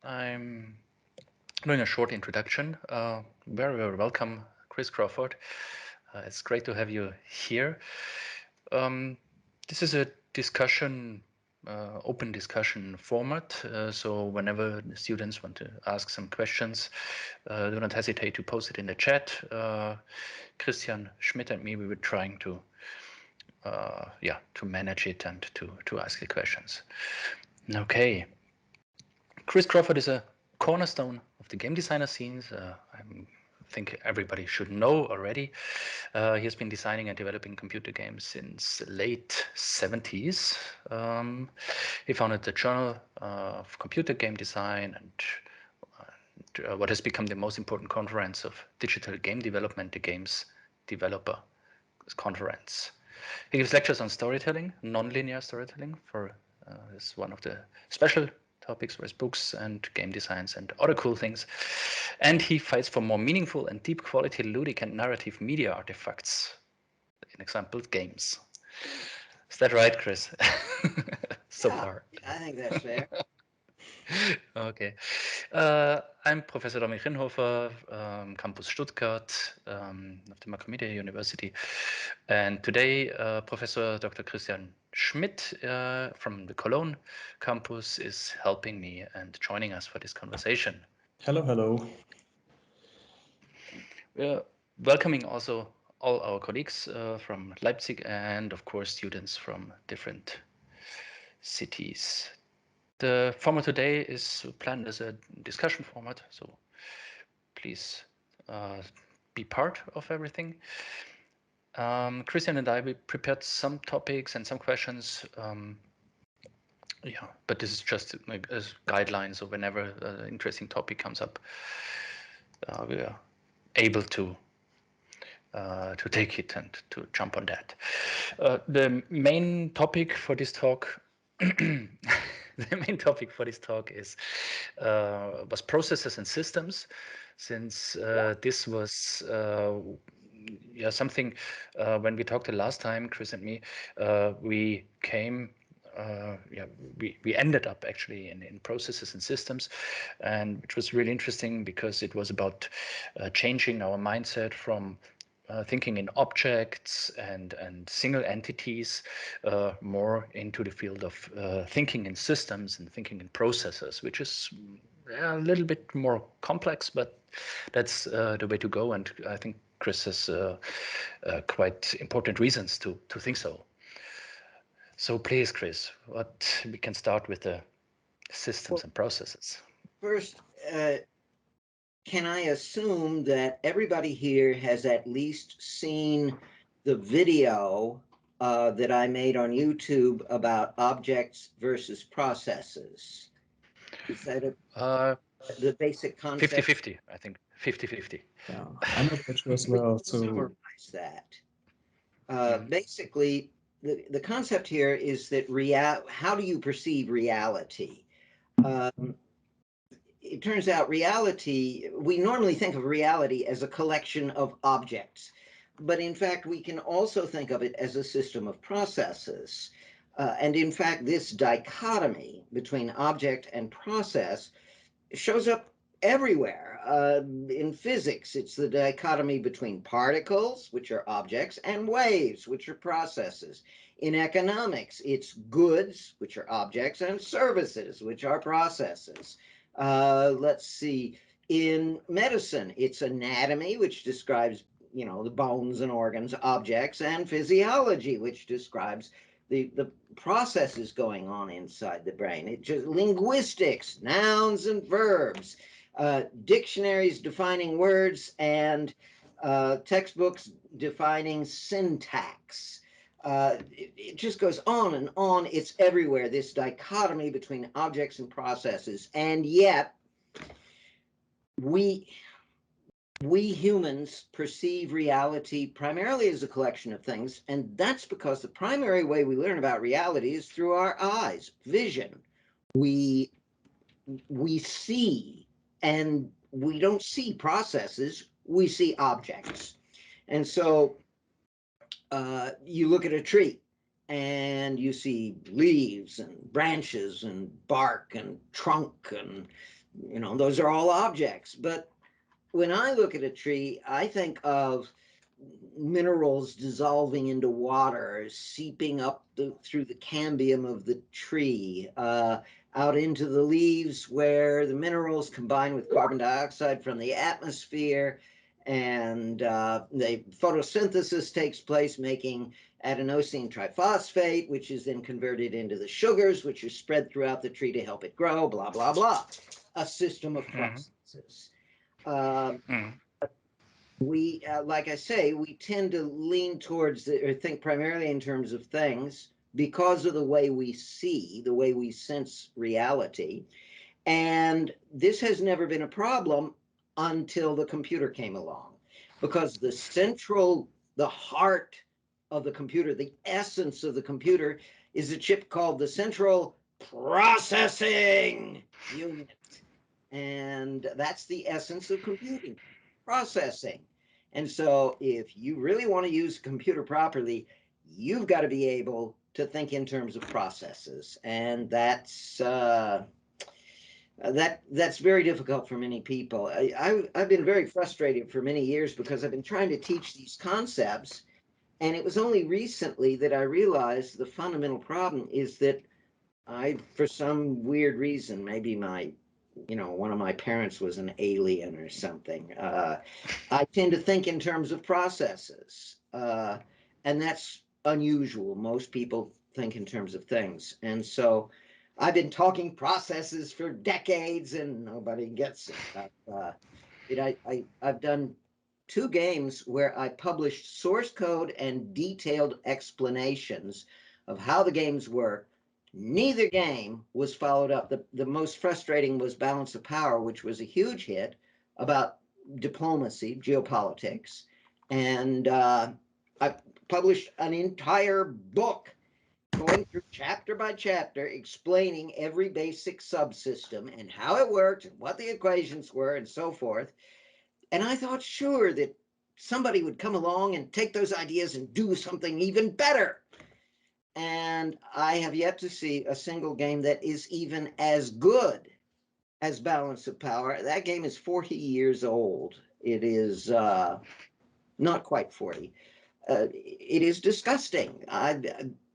I'm doing a short introduction. Very, very welcome, Chris Crawford. It's great to have you here. Um, this is a discussion, open discussion format. So whenever the students want to ask some questions, do not hesitate to post it in the chat. Christian Schmidt and me, we were trying to, to manage it and to ask the questions. Okay. Chris Crawford is a cornerstone of the game designer scenes. I think everybody should know already. He has been designing and developing computer games since the late 70s. He founded the Journal of Computer Game Design and what has become the most important conference of digital game development, the Games Developer Conference. He gives lectures on storytelling, non-linear storytelling, for is one of the special topics for his books, and game designs and other cool things. And he fights for more meaningful and deep quality ludic and narrative media artifacts, in example, games. Is that right, Chris? So Yeah, far. I think that's fair. Okay. I'm Professor Dominik Rinhofer, Campus Stuttgart of the Macromedia University. And today, Professor Dr. Christian Schmidt from the Cologne campus is helping me and joining us for this conversation. Hello, hello. We're welcoming also all our colleagues from Leipzig and, of course, students from different cities. The format today is planned as a discussion format, so please uh, be part of everything. Christian and I, we prepared some topics and some questions. But this is just like as guidelines. So whenever an interesting topic comes up, we are able to take it and to jump on that. The main topic for this talk, the main topic for this talk is was processes and systems, since this was something when we talked the last time, Chris and me, we came. We ended up actually in processes and systems, and which was really interesting because it was about changing our mindset from thinking in objects and single entities, more into the field of thinking in systems and thinking in processes, which is a little bit more complex, but that's the way to go. And I think Chris has quite important reasons to think so. So please, Chris, what we can start with the systems Well, and processes. first, can I assume that everybody here has at least seen the video that I made on YouTube about objects versus processes? Is that Uh, the basic concept? 50-50, I think 50-50. Yeah, I'm not quite sure as Let well. me So, summarize that. Mm. Basically, the concept here is that how do you perceive reality? Um, it turns out we normally think of reality as a collection of objects, but in fact, we can also think of it as a system of processes. And in fact, this dichotomy between object and process shows up everywhere. In physics, it's the dichotomy between particles, which are objects, and waves, which are processes. In economics, it's goods, which are objects, and services, which are processes. Let's see. In medicine, it's anatomy, which describes the bones and organs, objects, and physiology, which describes the processes going on inside the brain. It just linguistics, nouns and verbs, dictionaries defining words, and textbooks defining syntax. It just goes on and on. It's everywhere, this dichotomy between objects and processes. And yet, we humans perceive reality primarily as a collection of things, and that's because the primary way we learn about reality is through our eyes, vision. We see, and we don't see processes, we see objects. And so you look at a tree and you see leaves and branches and bark and trunk and those are all objects. But when I look at a tree, I think of minerals dissolving into water, seeping up through the cambium of the tree, out into the leaves where the minerals combine with carbon dioxide from the atmosphere, and the photosynthesis takes place, making adenosine triphosphate, which is then converted into the sugars, which are spread throughout the tree to help it grow, blah, blah, blah. A system of processes. We, like I say, we tend to lean towards or think primarily in terms of things because of the way we see, the way we sense reality. And this has never been a problem until the computer came along, because the heart of the computer, the essence of the computer, is a chip called the central processing unit. And that's the essence of computing, processing. And so if you really want to use a computer properly, you've got to be able to think in terms of processes. And that's very difficult for many people. I've been very frustrated for many years because I've been trying to teach these concepts. And it was only recently that I realized the fundamental problem is that for some weird reason, maybe one of my parents was an alien or something. I tend to think in terms of processes, and that's unusual. Most people think in terms of things. And so I've been talking processes for decades and nobody gets it. I've done 2 games where I published source code and detailed explanations of how the games work. Neither game was followed up. The most frustrating was Balance of Power, which was a huge hit about diplomacy, geopolitics. And I published an entire book going through chapter by chapter, explaining every basic subsystem and how it worked and what the equations were and so forth. And I thought, sure, that somebody would come along and take those ideas and do something even better. And I have yet to see a single game that is even as good as Balance of Power. That game is 40 years old. It is not quite 40. It is disgusting.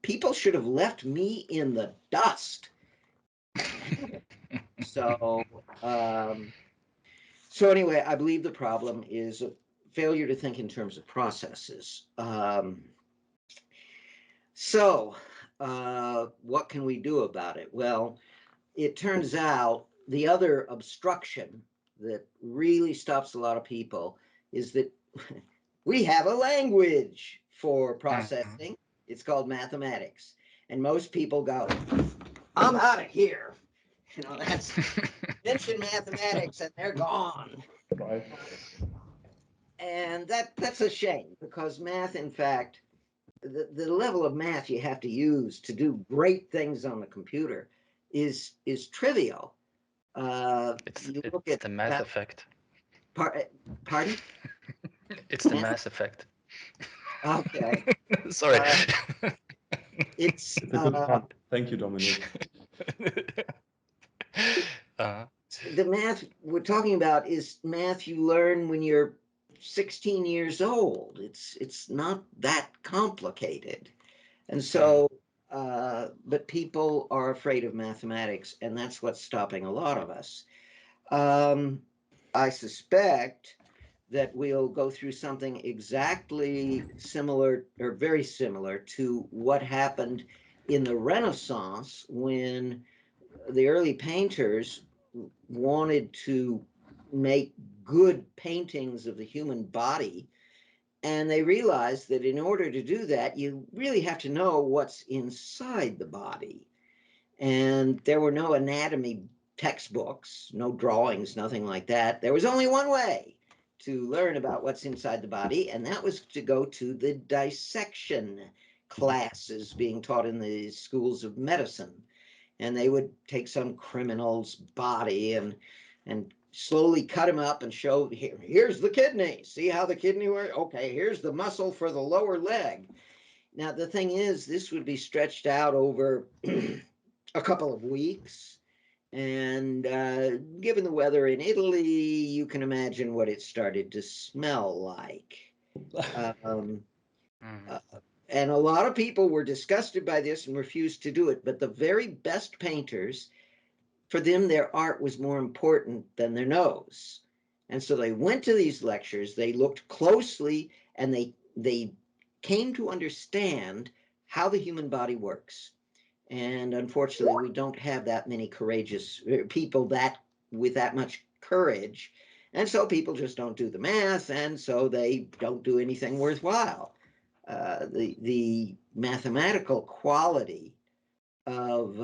People should have left me in the dust. So, so anyway, I believe the problem is a failure to think in terms of processes. So, what can we do about it? Well, it turns out the other obstruction that really stops a lot of people is that we have a language for processing. It's called mathematics. And most people go, I'm out of here. That's mention mathematics and they're gone. Right. And that's a shame, because math, in fact, the level of math you have to use to do great things on the computer is trivial. You look It's at the Mass Effect. Pardon? It's the Mass Effect. Okay. Sorry. It's It's a good pun. Thank you, Dominic. the math we're talking about is math you learn when you're 16 years old. It's not that complicated. And so, but people are afraid of mathematics, and that's what's stopping a lot of us. I suspect that we'll go through something exactly similar, or very similar, to what happened in the Renaissance, when the early painters wanted to make good paintings of the human body. And they realized that in order to do that, you really have to know what's inside the body. And there were no anatomy textbooks, no drawings, nothing like that. There was only one way to learn about what's inside the body, and that was to go to the dissection classes being taught in the schools of medicine. And they would take some criminal's body and slowly cut him up and show, here's the kidney. See how the kidney works? Okay, here's the muscle for the lower leg. Now, the thing is, this would be stretched out over a couple of weeks. And given the weather in Italy, you can imagine what it started to smell like. And a lot of people were disgusted by this and refused to do it. But the very best painters, for them, their art was more important than their nose. And so they went to these lectures, they looked closely, and they came to understand how the human body works. And unfortunately, we don't have that many courageous people with that much courage. And so people just don't do the math, and so they don't do anything worthwhile. The mathematical quality of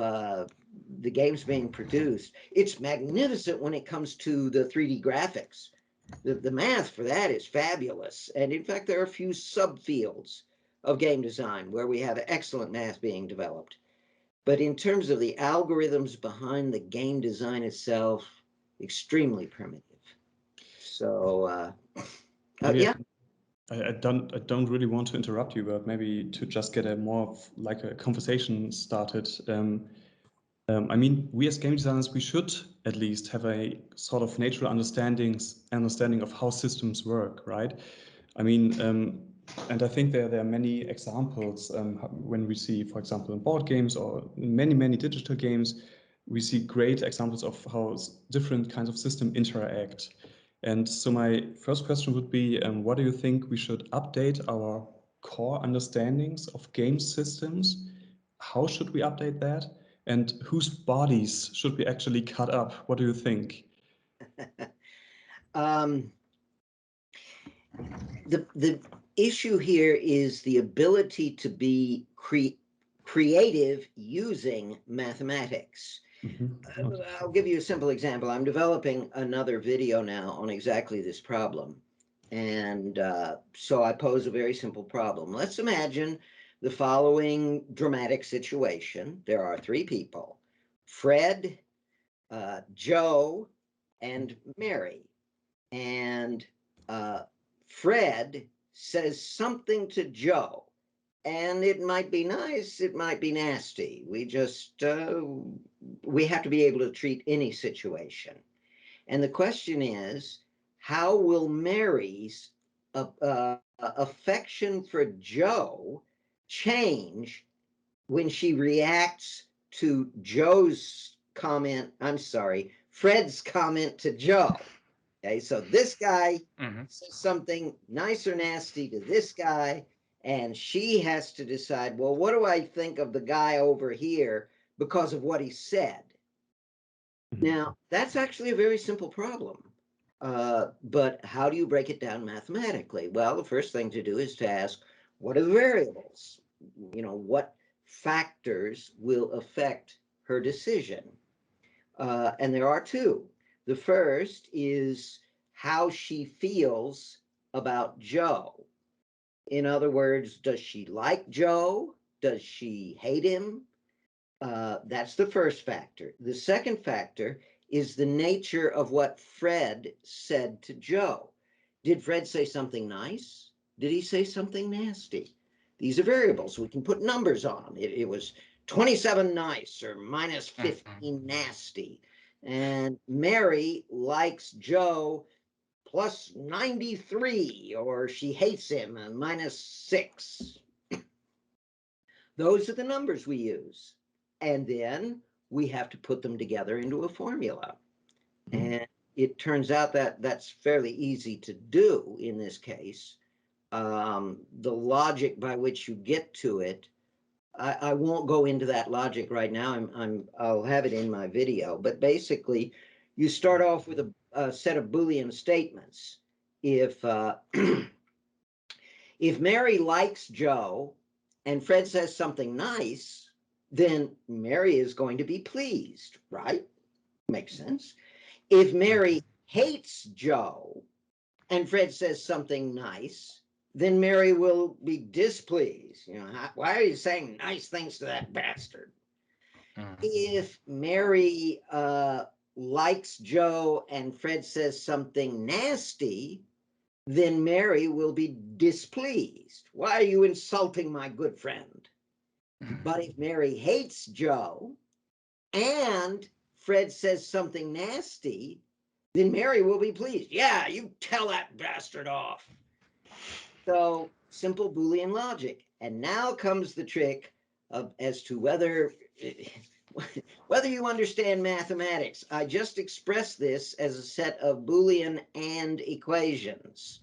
the games being produced, it's magnificent when it comes to the 3D graphics. The math for that is fabulous. And in fact, there are a few subfields of game design where we have excellent math being developed. But in terms of the algorithms behind the game design itself, extremely primitive. So, yeah. I don't really want to interrupt you, but maybe to just get a more of like a conversation started. I mean, we as game designers, we should at least have a sort of natural understanding of how systems work, right? I mean, and I think there are many examples when we see, for example, in board games or many digital games, we see great examples of how different kinds of systems interact. And so my first question would be, what do you think we should update our core understandings of game systems? How should we update that? And whose bodies should we actually cut up? What do you think? The issue here is the ability to be creative using mathematics. Okay. I'll give you a simple example. I'm developing another video now on exactly this problem. And so I pose a very simple problem. Let's imagine the following dramatic situation. There are three people, Fred, Joe, and Mary. And Fred says something to Joe, and it might be nice, it might be nasty. We have to be able to treat any situation. And the question is, how will Mary's affection for Joe change when she reacts to Fred's comment to Joe? Okay, so this guy says something nice or nasty to this guy, and she has to decide, well, what do I think of the guy over here because of what he said? Now, that's actually a very simple problem. But how do you break it down mathematically? Well, the first thing to do is to ask, what are the variables? What factors will affect her decision? And there are two. The first is how she feels about Joe. In other words, does she like Joe? Does she hate him? That's the first factor. The second factor is the nature of what Fred said to Joe. Did Fred say something nice? Did he say something nasty? These are variables. We can put numbers on them. It was 27 nice or minus 15 nasty. And Mary likes Joe plus 93, or she hates him and minus 6. Those are the numbers we use. And then we have to put them together into a formula. And it turns out that that's fairly easy to do in this case. The logic by which you get to it, I won't go into that logic right now. I'll have it in my video. But basically, you start off with a set of Boolean statements. If if Mary likes Joe and Fred says something nice, then Mary is going to be pleased, right? Makes sense. If Mary hates Joe and Fred says something nice, then Mary will be displeased. Why are you saying nice things to that bastard? If Mary likes Joe and Fred says something nasty, then Mary will be displeased. Why are you insulting my good friend? But if Mary hates Joe and Fred says something nasty, then Mary will be pleased. Yeah, you tell that bastard off. So simple Boolean logic. And now comes the trick as to whether you understand mathematics. I just expressed this as a set of Boolean and equations.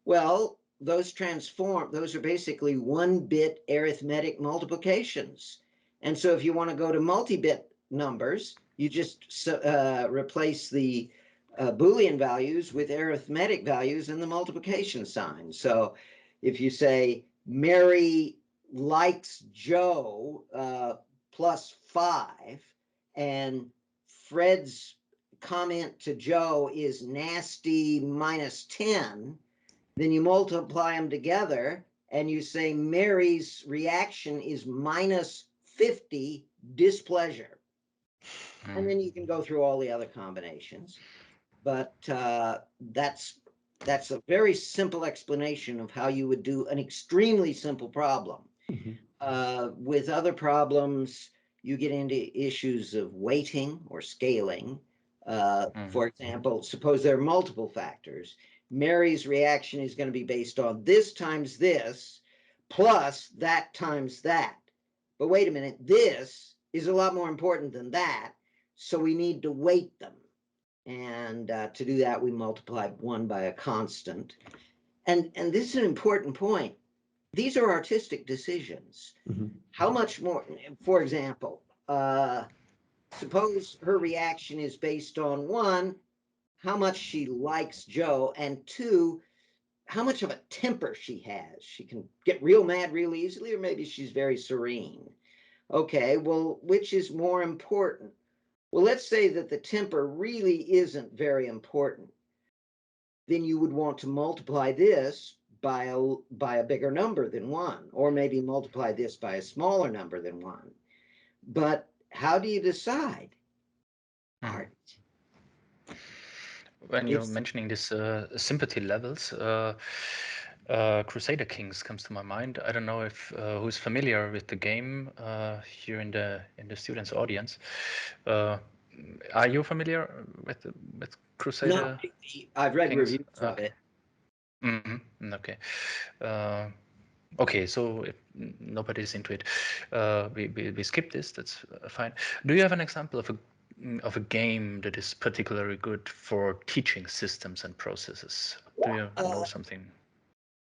Well, those are basically 1-bit arithmetic multiplications. And so if you want to go to multi-bit numbers, you just replace the Boolean values with arithmetic values and the multiplication sign. So if you say Mary likes Joe +5, and Fred's comment to Joe is nasty -10, then you multiply them together and you say Mary's reaction is -50 displeasure. And then you can go through all the other combinations. But that's a very simple explanation of how you would do an extremely simple problem. With other problems, you get into issues of weighting or scaling. For example, suppose there are multiple factors. Mary's reaction is going to be based on this times this plus that times that. But wait a minute, this is a lot more important than that, so we need to weight them. And to do that, we multiply one by a constant. And this is an important point. These are artistic decisions. How much more, for example, suppose her reaction is based on 1, how much she likes Joe, and 2, how much of a temper she has. She can get real mad real easily, or maybe she's very serene. Okay, well, which is more important? Well, let's say that the temper really isn't very important. Then you would want to multiply this by a bigger number than 1, or maybe multiply this by a smaller number than 1. But how do you decide? Art. When you're mentioning these sympathy levels, Crusader Kings comes to my mind. I don't know if who's familiar with the game here in the students' audience. Are you familiar with Crusader? No, I've read Kings? reviews of it. Okay. Okay, so if nobody's into it, we skip this. That's fine. Do you have an example of a game that is particularly good for teaching systems and processes? Do you know something?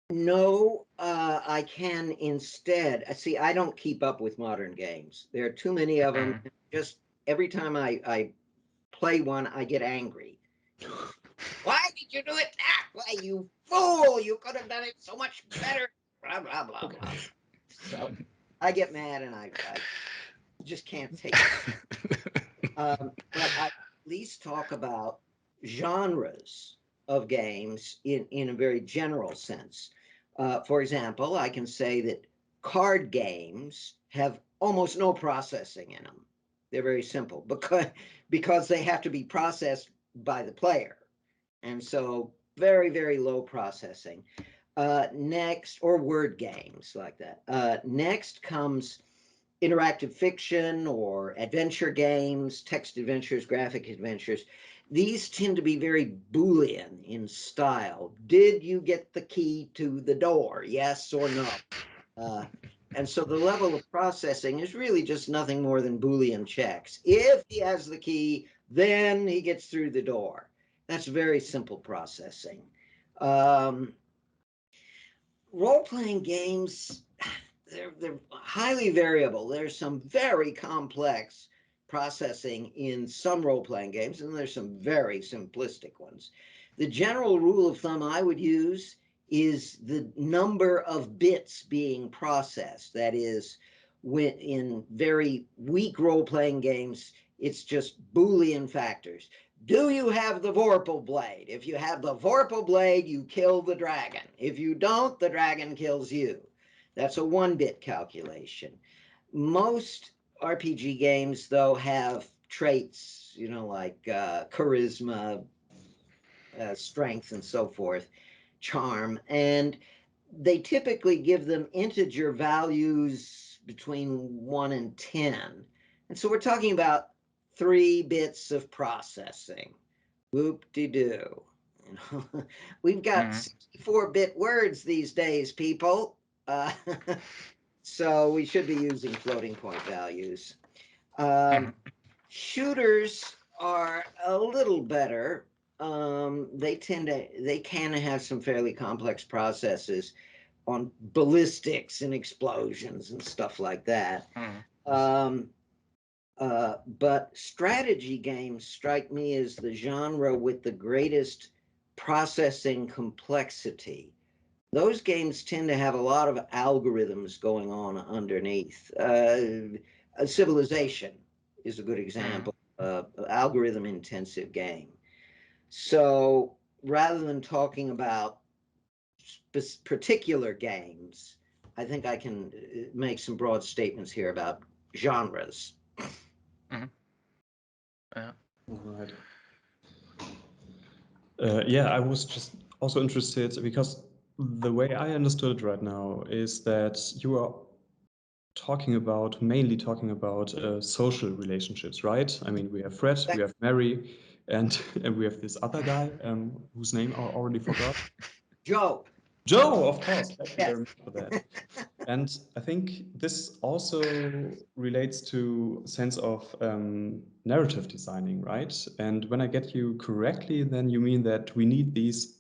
No, I can instead. See, I don't keep up with modern games. There are too many of them. Just every time I play one, I get angry. Why did you do it that way, you fool? You could have done it so much better. Blah, blah, blah, blah. So I get mad and I just can't take it. But I at least talk about genres of games in a very general sense. For example, I can say that card games have almost no processing in them. They're very simple because they have to be processed by the player. And so very, very low processing. Next, or word games like that. Next comes interactive fiction or adventure games, text adventures, graphic adventures. These tend to be very Boolean in style. Did you get the key to the door? Yes or no? And so the level of processing is really just nothing more than Boolean checks. If he has the key, then he gets through the door. That's very simple processing. Role-playing games, they're highly variable. There's some very complex processing in some role-playing games, and there's some very simplistic ones. The general rule of thumb I would use is the number of bits being processed. That is, when in very weak role-playing games, it's just Boolean factors. Do you have the Vorpal blade? If you have the Vorpal blade, you kill the dragon. If you don't, the dragon kills you. That's a 1-bit calculation. Most RPG games, though, have traits, like charisma, strength, and so forth, charm, and they typically give them integer values between 1 and 10. And so we're talking about 3 bits of processing. Whoop-de-doo. We've got 64-bit words these days, people. So we should be using floating point values. Shooters are a little better. They can have some fairly complex processes on ballistics and explosions and stuff like that. But strategy games strike me as the genre with the greatest processing complexity. Those games tend to have a lot of algorithms going on underneath. Civilization is a good example of algorithm intensive game. So rather than talking about particular games, I think I can make some broad statements here about genres. All right. Yeah, I was just also interested because the way I understood it right now is that you are mainly talking about social relationships, right? I mean, we have Fred, we have Mary, and we have this other guy whose name I already forgot. Joe. Joe, of course. Thank you Yes. very much for that. And I think this also relates to sense of narrative designing, right? And when I get you correctly, then you mean that we need these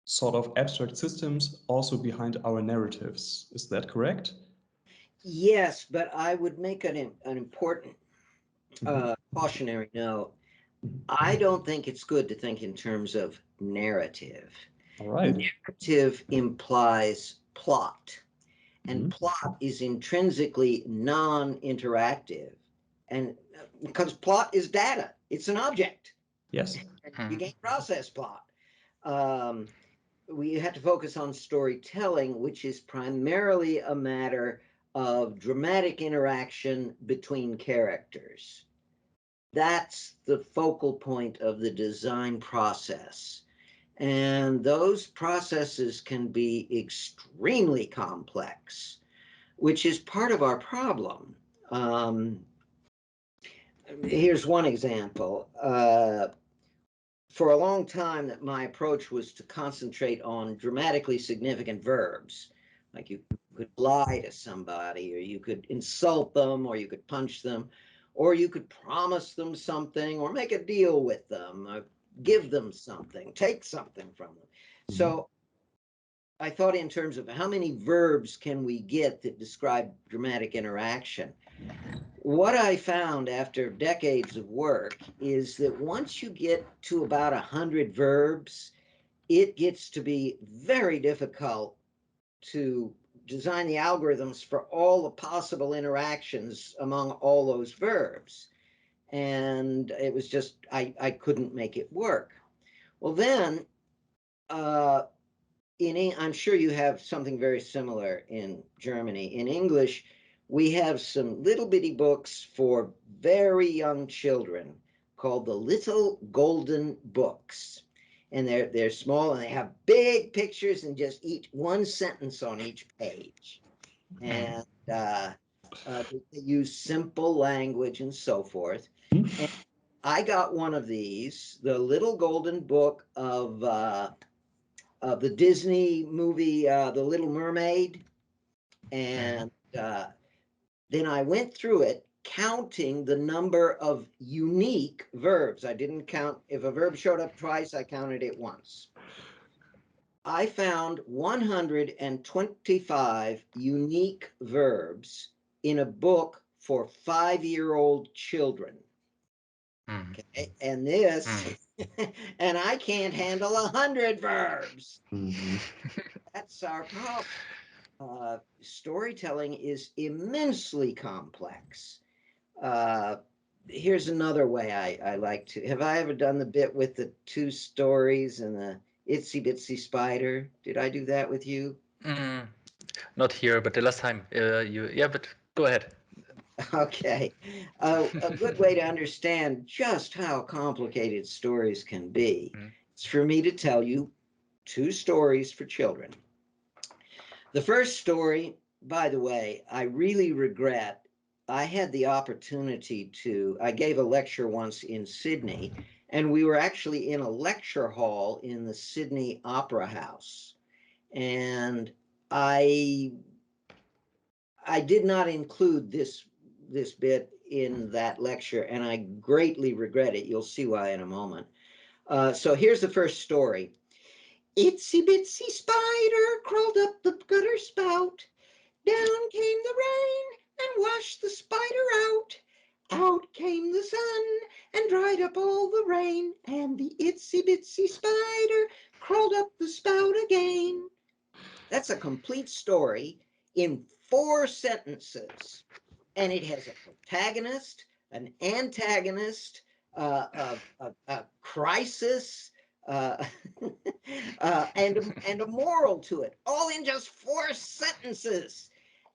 sort of abstract systems also behind our narratives. Is that correct? Yes, but I would make an important cautionary note. I don't think it's good to think in terms of narrative. All right. Narrative implies plot, and plot is intrinsically non-interactive, and because plot is data, it's an object. Yes. You can't process plot. We have to focus on storytelling, which is primarily a matter of dramatic interaction between characters. That's the focal point of the design process. And those processes can be extremely complex, which is part of our problem. Here's one example. For a long time, that my approach was to concentrate on dramatically significant verbs. Like you could lie to somebody, or you could insult them, or you could punch them, or you could promise them something, or make a deal with them, or give them something, take something from them. So I thought in terms of how many verbs can we get that describe dramatic interaction. What I found after decades of work is that once you get to about 100 verbs, it gets to be very difficult to design the algorithms for all the possible interactions among all those verbs. And it was just, I couldn't make it work. Well, then, I'm sure you have something very similar in Germany. In English, we have some little bitty books for very young children called the Little Golden Books. And they're small, and they have big pictures and just one sentence on each page. And they use simple language and so forth. And I got one of these, the Little Golden Book of the Disney movie, The Little Mermaid. And then I went through it, counting the number of unique verbs. I didn't count, if a verb showed up twice, I counted it once. I found 125 unique verbs in a book for 5-year-old children. Okay, and this, and I can't handle 100 verbs. That's our problem. Storytelling is immensely complex. Here's another way I like to. Have I ever done the bit with the 2 stories and the itsy bitsy spider? Did I do that with you? Not here, but the last time but go ahead. Okay. A good way to understand just how complicated stories can be is for me to tell you 2 stories for children. The first story, by the way, I really regret I had the opportunity I gave a lecture once in Sydney, and we were actually in a lecture hall in the Sydney Opera House. And I did not include this bit in that lecture, and I greatly regret it. You'll see why in a moment. So here's the first story. Itsy bitsy spider crawled up the gutter spout. Down came the rain and washed the spider out. Out came the sun and dried up all the rain, and the itsy bitsy spider crawled up the spout again. That's a complete story in 4 sentences. And it has a protagonist, an antagonist, a crisis, and a moral to it, all in just 4 sentences.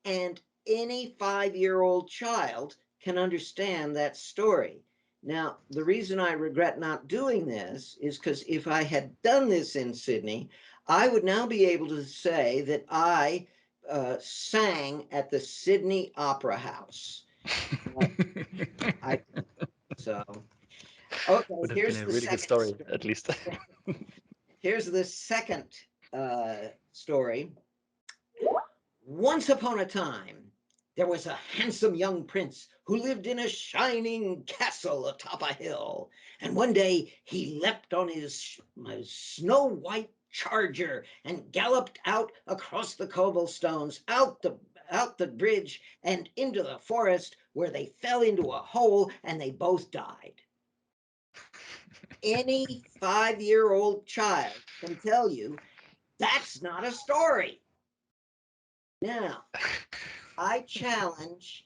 And any 5-year-old child can understand that story. Now, the reason I regret not doing this is because if I had done this in Sydney, I would now be able to say that I sang at the Sydney Opera House. So, okay, Would have been here's a the really good second story, at least. Here's the second story. Once upon a time, there was a handsome young prince who lived in a shining castle atop a hill. And one day he leapt on his snow white charger and galloped out across the cobblestones, out the bridge and into the forest, where they fell into a hole and they both died. Any 5-year-old child can tell you that's not a story. Now, I challenge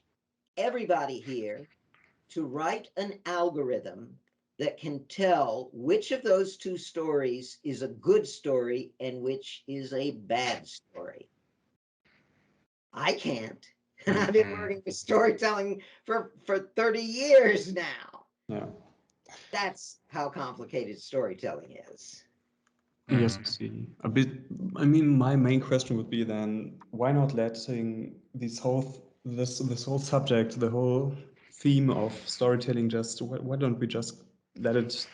everybody here to write an algorithm that can tell which of those 2 stories is a good story and which is a bad story. I can't. And I've been working with storytelling for 30 years now. Yeah. That's how complicated storytelling is. Yes, I see. A bit. I mean, my main question would be then, why not letting this whole subject, the whole theme of storytelling, just why don't we just let it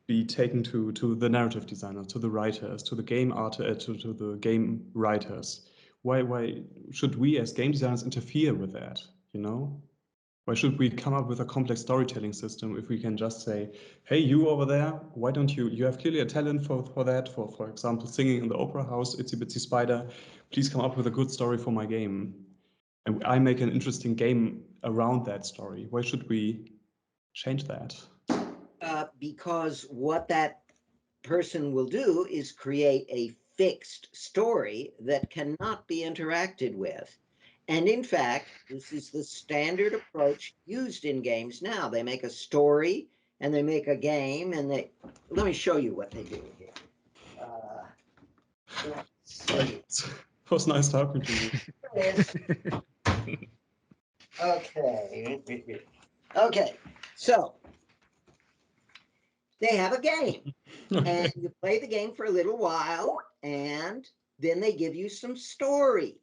be taken to the narrative designer, to the writers, to the game art, to the game writers? Why should we as game designers interfere with that? You know? Why should we come up with a complex storytelling system if we can just say, hey, you over there, why don't you have clearly a talent for that, for example, singing in the opera house, Itsy Bitsy Spider, please come up with a good story for my game. And I make an interesting game around that story. Why should we change that? Because what that person will do is create a fixed story that cannot be interacted with. And in fact, this is the standard approach used in games now. They make a story and they make a game, and let me show you what they do here. Let's see. It was nice talking to you. Okay. Okay. So they have a game, and you play the game for a little while, and then they give you some story.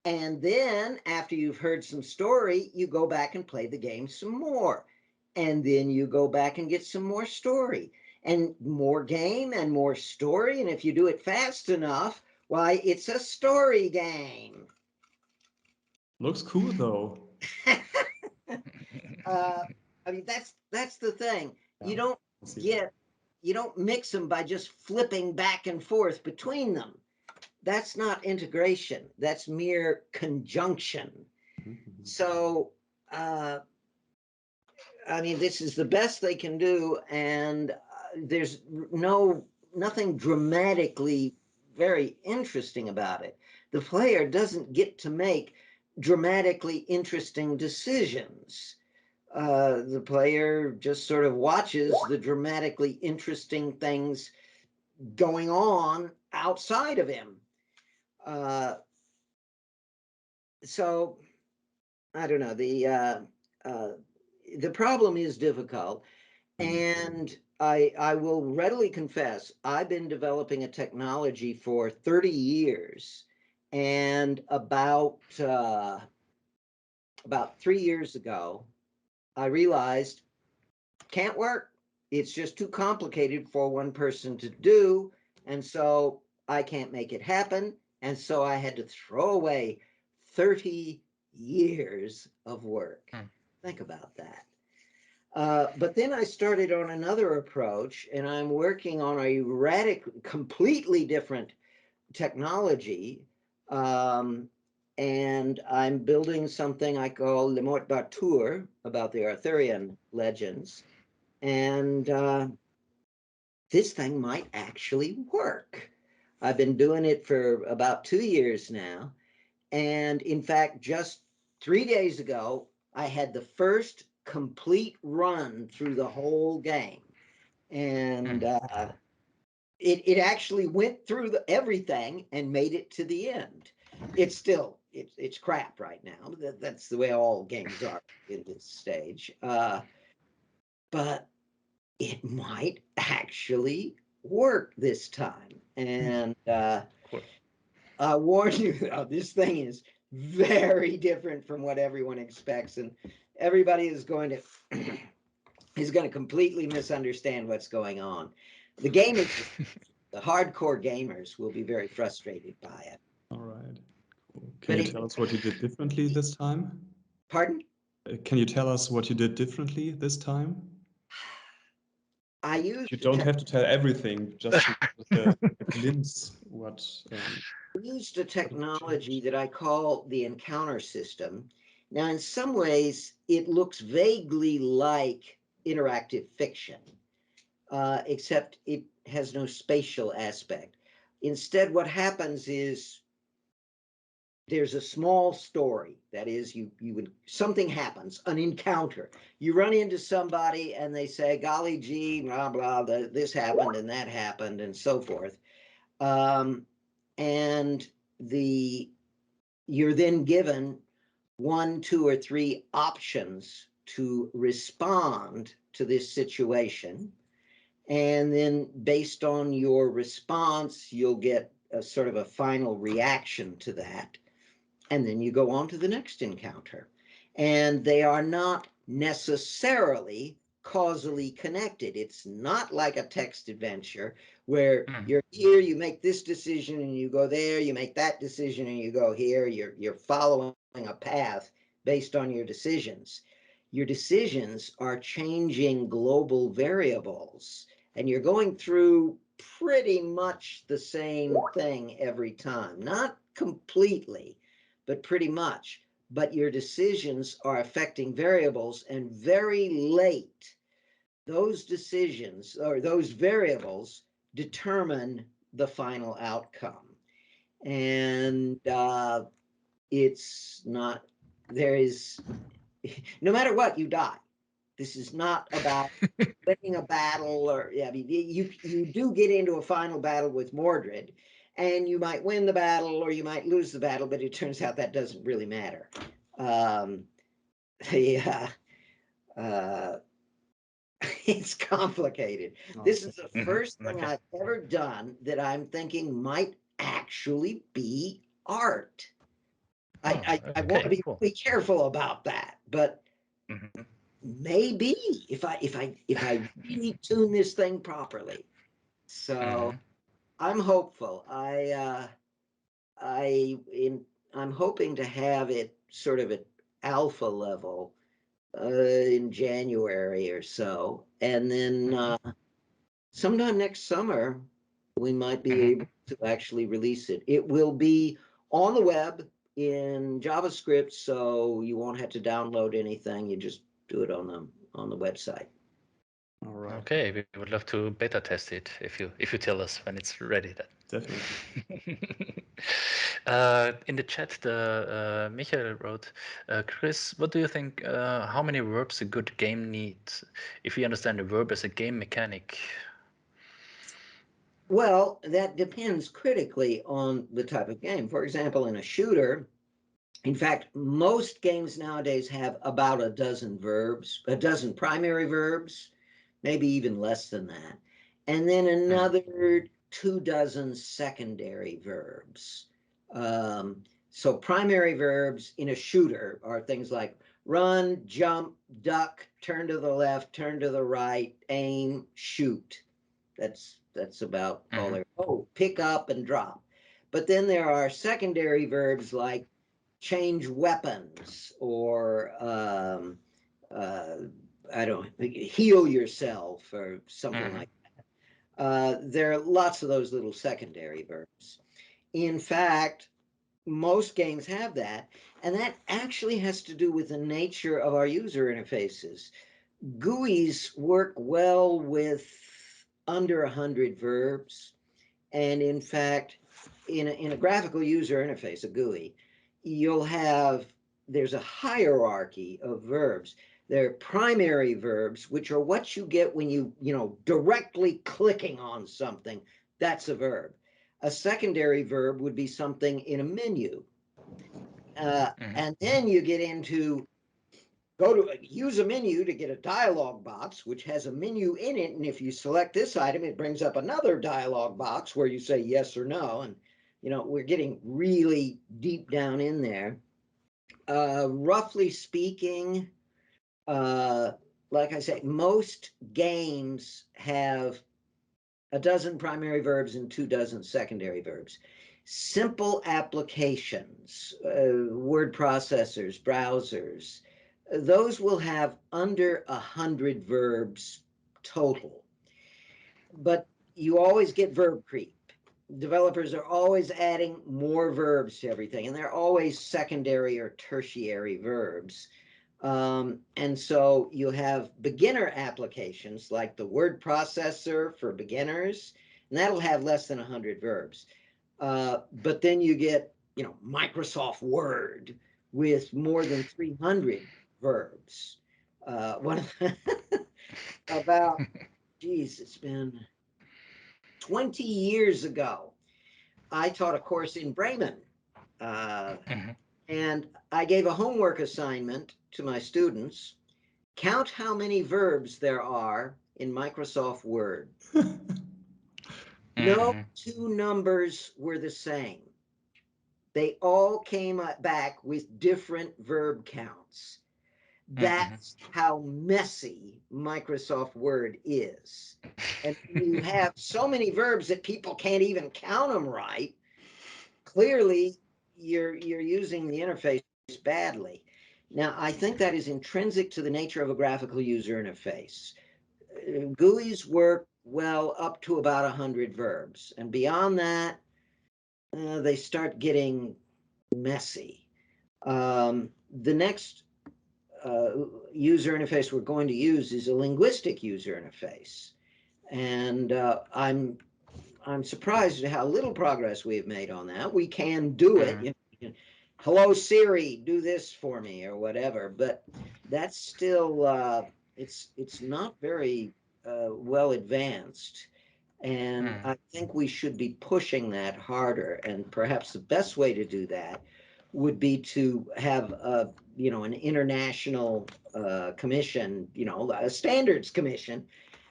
And then after you've heard some story, you go back and play the game some more. And then you go back and get some more story and more game and more story. And if you do it fast enough, why, it's a story game. Looks cool though. I mean, that's the thing. Yeah, You don't mix them by just flipping back and forth between them. That's not integration. That's mere conjunction. So, I mean, this is the best they can do, and there's nothing dramatically very interesting about it. The player doesn't get to make dramatically interesting decisions. The player just sort of watches the dramatically interesting things going on outside of him. So I don't know. The problem is difficult, and I will readily confess I've been developing a technology for 30 years, and about about 3 years ago, I realized can't work. It's just too complicated for one person to do. And so I can't make it happen. And so I had to throw away 30 years of work. Think about that. But then I started on another approach, and I'm working on a completely different technology. And I'm building something I call Le Mort Batur, about the Arthurian legends. And this thing might actually work. I've been doing it for about 2 years now. And in fact, just 3 days ago, I had the first complete run through the whole game. And it actually went through everything and made it to the end. It's still, it's crap right now. That's the way all games are in this stage. But it might actually work this time. And Cool. I warn you, though, this thing is very different from what everyone expects, and everybody is going to is going to completely misunderstand what's going on. The gamers, the hardcore gamers, will be very frustrated by it. All right. Cool. Can But you tell us what you did differently this time? pardon? Can you tell us what you did differently this time? I used You don't have to tell everything, just to give a glimpse what used a technology that I call the encounter system. Now, in some ways, it looks vaguely like interactive fiction, except it has no spatial aspect. Instead, what happens is there's a small story. That is, you would, something happens, an encounter. You run into somebody and they say, golly gee, blah, blah, this happened and that happened and so forth. And you're then given 1, 2, or 3 options to respond to this situation. And then based on your response, you'll get a sort of a final reaction to that. And then you go on to the next encounter. And they are not necessarily causally connected. It's not like a text adventure where you're here, you make this decision and you go there, you make that decision and you go here. You're following a path based on your decisions. Your decisions are changing global variables, and you're going through pretty much the same thing every time. Not completely, but pretty much. But your decisions are affecting variables, and very late, those decisions or those variables determine the final outcome. And it's not, there is, no matter what, you die. This is not about winning a battle, or yeah, I mean, you do get into a final battle with Mordred, and you might win the battle or you might lose the battle, but it turns out that doesn't really matter. Yeah, it's complicated. This is the first thing I've ever done that I'm thinking might actually be art. I want to be really careful about that, but maybe if I really tune this thing properly. So I'm hopeful. I'm hoping to have it sort of at alpha level in January or so, and then sometime next summer we might be able to actually release it. It will be on the web in JavaScript, so you won't have to download anything. You just do it on the website. All right. Okay, we would love to beta test it if you tell us when it's ready. Then Definitely. in the chat, the Michael wrote, Chris, what do you think? How many verbs a good game needs? If you understand a verb as a game mechanic. Well, that depends critically on the type of game. For example, in a shooter, in fact, most games nowadays have about a dozen verbs, a dozen primary verbs, maybe even less than that, and then another 2 dozen secondary verbs. So primary verbs in a shooter are things like run, jump, duck, turn to the left, turn to the right, aim, shoot. That's about all there. Oh, pick up and drop. But then there are secondary verbs like change weapons or I don't heal yourself or something like that. There are lots of those little secondary verbs. In fact, most games have that, and that actually has to do with the nature of our user interfaces. GUIs work well with under 100 verbs, and in fact, in a graphical user interface, a GUI, there's a hierarchy of verbs. There are primary verbs, which are what you get when you directly clicking on something. That's a verb. A secondary verb would be something in a menu. And then you get into use a menu to get a dialog box, which has a menu in it. And if you select this item, it brings up another dialog box where you say yes or no. And, we're getting really deep down in there. Roughly speaking, like I say, most games have a dozen primary verbs and 24 secondary verbs. Simple applications, word processors, browsers, those will have under 100 verbs total. But you always get verb creep. Developers are always adding more verbs to everything, and they're always secondary or tertiary verbs. And so you have beginner applications like the word processor for beginners, and that'll have less than 100 verbs. But then you get, Microsoft Word with more than 300 verbs. One of about, geez, it's been 20 years ago. I taught a course in Bremen, and I gave a homework assignment to my students. Count how many verbs there are in Microsoft Word. No two numbers were the same. They all came back with different verb counts. That's how messy Microsoft Word is. And you have so many verbs that people can't even count them right. Clearly, you're using the interface badly. Now, I think that is intrinsic to the nature of a graphical user interface. GUIs work well up to about 100 verbs, and beyond that, they start getting messy. The next user interface we're going to use is a linguistic user interface, and I'm surprised at how little progress we have made on that. We can do it. Hello Siri, do this for me or whatever, but that's still it's not very well advanced, and I think we should be pushing that harder. And perhaps the best way to do that would be to have an international commission, a standards commission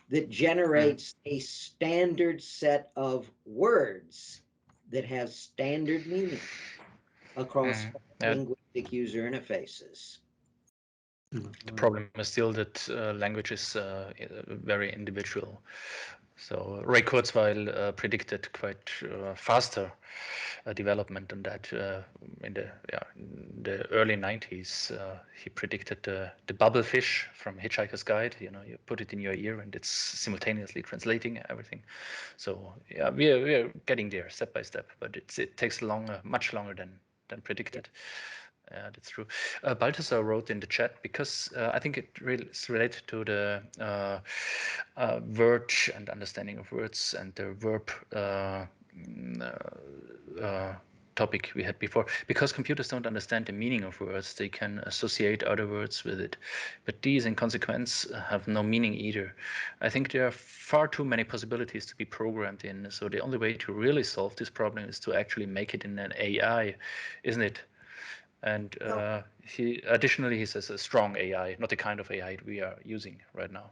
that generates a standard set of words that have standard meaning across linguistic user interfaces. The problem is still that language is very individual. So Ray Kurzweil predicted quite faster development than that in the early 90s. He predicted the bubble fish from Hitchhiker's Guide. You put it in your ear and it's simultaneously translating everything. So yeah, we're getting there step by step, but it takes much longer than predicted. Yeah, that's true. Balthasar wrote in the chat because I think it is related to the word and understanding of words and the verb topic we had before. Because computers don't understand the meaning of words, they can associate other words with it. But these, in consequence, have no meaning either. I think there are far too many possibilities to be programmed in. So the only way to really solve this problem is to actually make it in an AI, isn't it? And he says a strong AI, not the kind of AI we are using right now.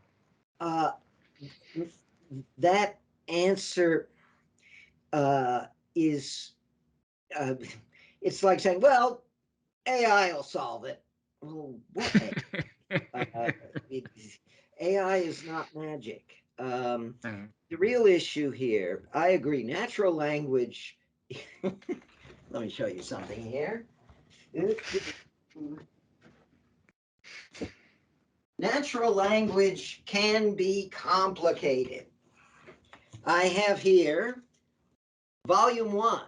That answer is it's like saying, well, AI will solve it. Well, what AI is not magic. The real issue here, I agree, natural language. Let me show you something here. Natural language can be complicated. I have here volume 1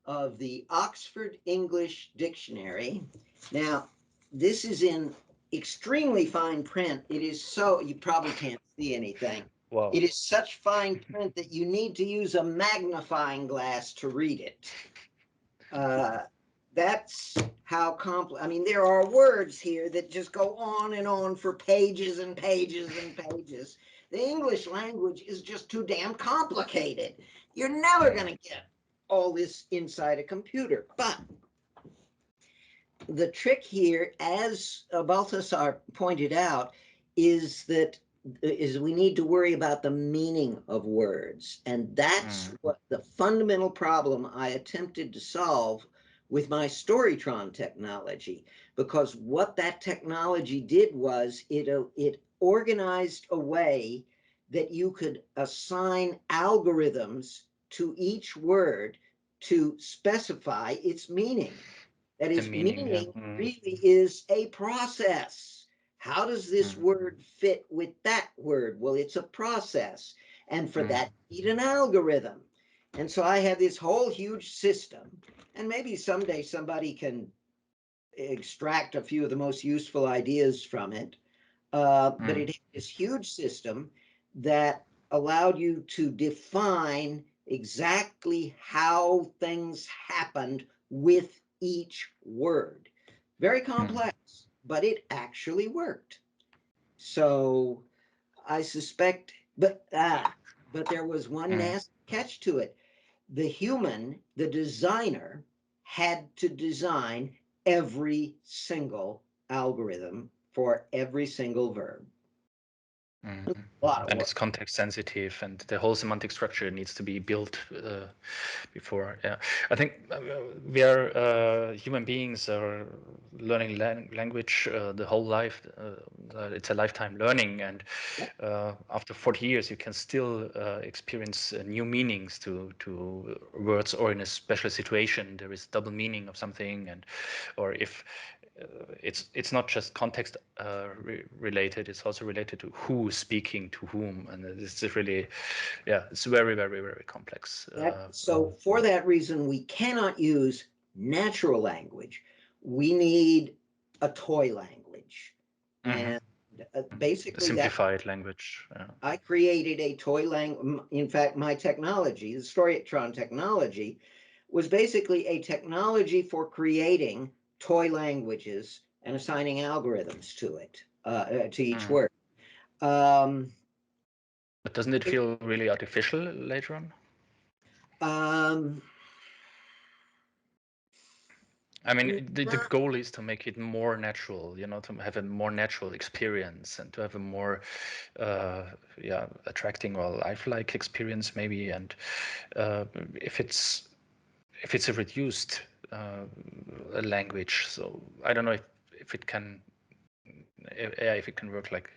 of the Oxford English Dictionary. Now, this is in extremely fine print. It is so, you probably can't see anything. Wow. It is such fine print that you need to use a magnifying glass to read it. That's how complex. I mean, there are words here that just go on and on for pages and pages and pages. The English language is just too damn complicated. You're never going to get all this inside a computer. But the trick here, as Balthasar pointed out, is that we need to worry about the meaning of words. And that's what the fundamental problem I attempted to solve with my Storytron technology, because what that technology did was it organized a way that you could assign algorithms to each word to specify its meaning. That is, meaning really is a process. How does this word fit with that word? Well, it's a process. And for that, you need an algorithm. And so I have this whole huge system, and maybe someday somebody can extract a few of the most useful ideas from it. But it had this huge system that allowed you to define exactly how things happened with each word. Very complex, but it actually worked. So I suspect, but there was one nasty catch to it. The human, the designer, had to design every single algorithm for every single verb. And it's context sensitive, and the whole semantic structure needs to be built before. Yeah, I think we are human beings are learning language the whole life. It's a lifetime learning, and after 40 years, you can still experience new meanings to words, or in a special situation, there is double meaning of something, and or if it's not just context related, it's also related to who is speaking to whom, and it's really, yeah, it's very, very, very complex. So for that reason, we cannot use natural language. We need a toy language. And basically, simplified language. Yeah. I created a toy language. In fact, my technology, the Storytron technology, was basically a technology for creating toy languages and assigning algorithms to it, to each word. But doesn't it feel really artificial later on? I mean, the goal is to make it more natural, you know, to have a more natural experience and to have a more, attracting or lifelike experience, maybe. And if it's a reduced language, so I don't know if it can, if it can work like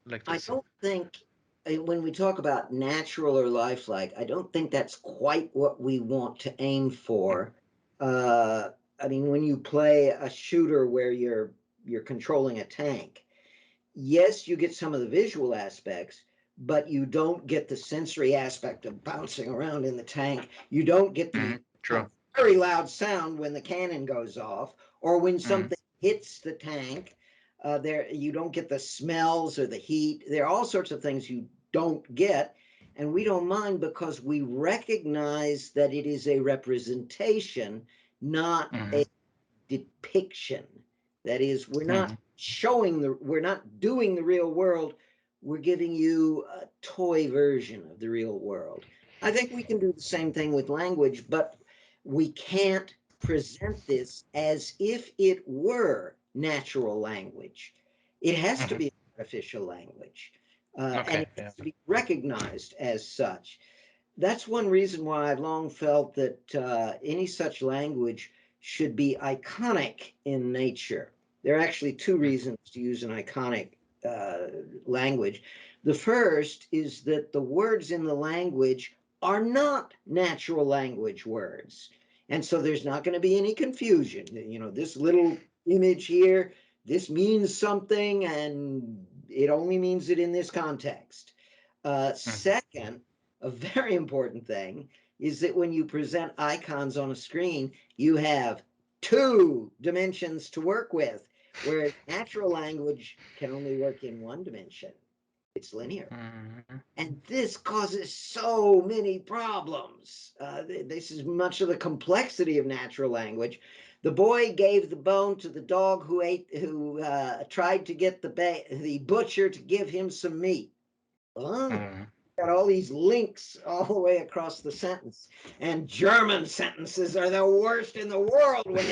this. I don't think when we talk about natural or lifelike, I don't think that's quite what we want to aim for. I mean, when you play a shooter where you're controlling a tank, yes, you get some of the visual aspects, but you don't get the sensory aspect of bouncing around in the tank. You don't get the very loud sound when the cannon goes off, or when something hits the tank. There, you don't get the smells or the heat. There are all sorts of things you don't get, and we don't mind because we recognize that it is a representation, not a depiction. That is, we're not we're not doing the real world. We're giving you a toy version of the real world. I think we can do the same thing with language, but we can't present this as if it were natural language. It has to be artificial language, and it has to be recognized as such. That's one reason why I've long felt that any such language should be iconic in nature. There are actually two reasons to use an iconic language. The first is that the words in the language are not natural language words. And so there's not going to be any confusion. You know, this little image here, this means something and it only means it in this context. Second, a very important thing is that when you present icons on a screen, you have two dimensions to work with, whereas natural language can only work in one dimension. It's linear. And this causes so many problems. This is much of the complexity of natural language. The boy gave the bone to the dog who tried to get the butcher to give him some meat. Got all these links all the way across the sentence, and German sentences are the worst in the world when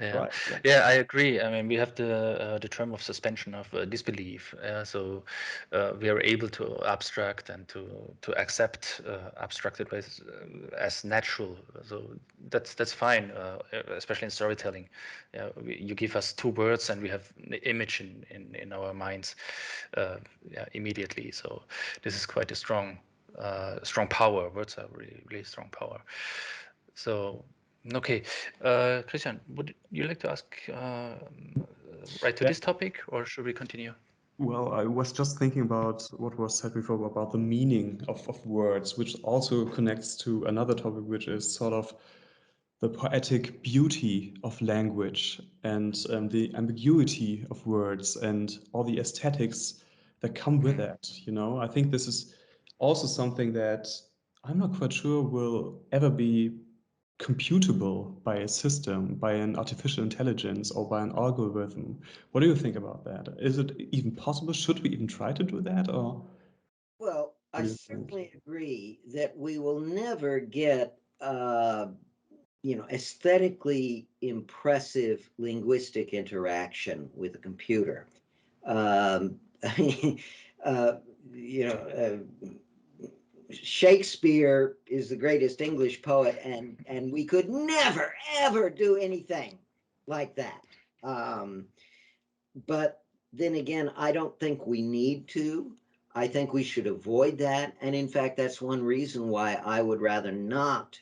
Yeah, Right. yeah, I agree. I mean, we have the term of suspension of disbelief. So we are able to abstract and to accept abstracted ways as natural. So that's fine, especially in storytelling. Yeah, you give us two words and we have the image in our minds immediately. So this is quite a strong power. Words are really strong power. So. Okay, Christian, would you like to ask right to Yeah. this topic, or should we continue? Well, I was just thinking about what was said before about the meaning of words, which also connects to another topic, which is sort of the poetic beauty of language and the ambiguity of words and all the aesthetics that come with that. You know, I think this is also something that I'm not quite sure will ever be computable by a system, by an artificial intelligence, or by an algorithm. What do you think about that? Is it even possible? Should we even try to do that, or Well, what I do you think? certainly agree that we will never get aesthetically impressive linguistic interaction with a computer. I mean, uh, you know, Shakespeare is the greatest English poet, and we could never ever do anything like that. But then again, I don't think we need to. I think we should avoid that, and in fact, that's one reason why I would rather not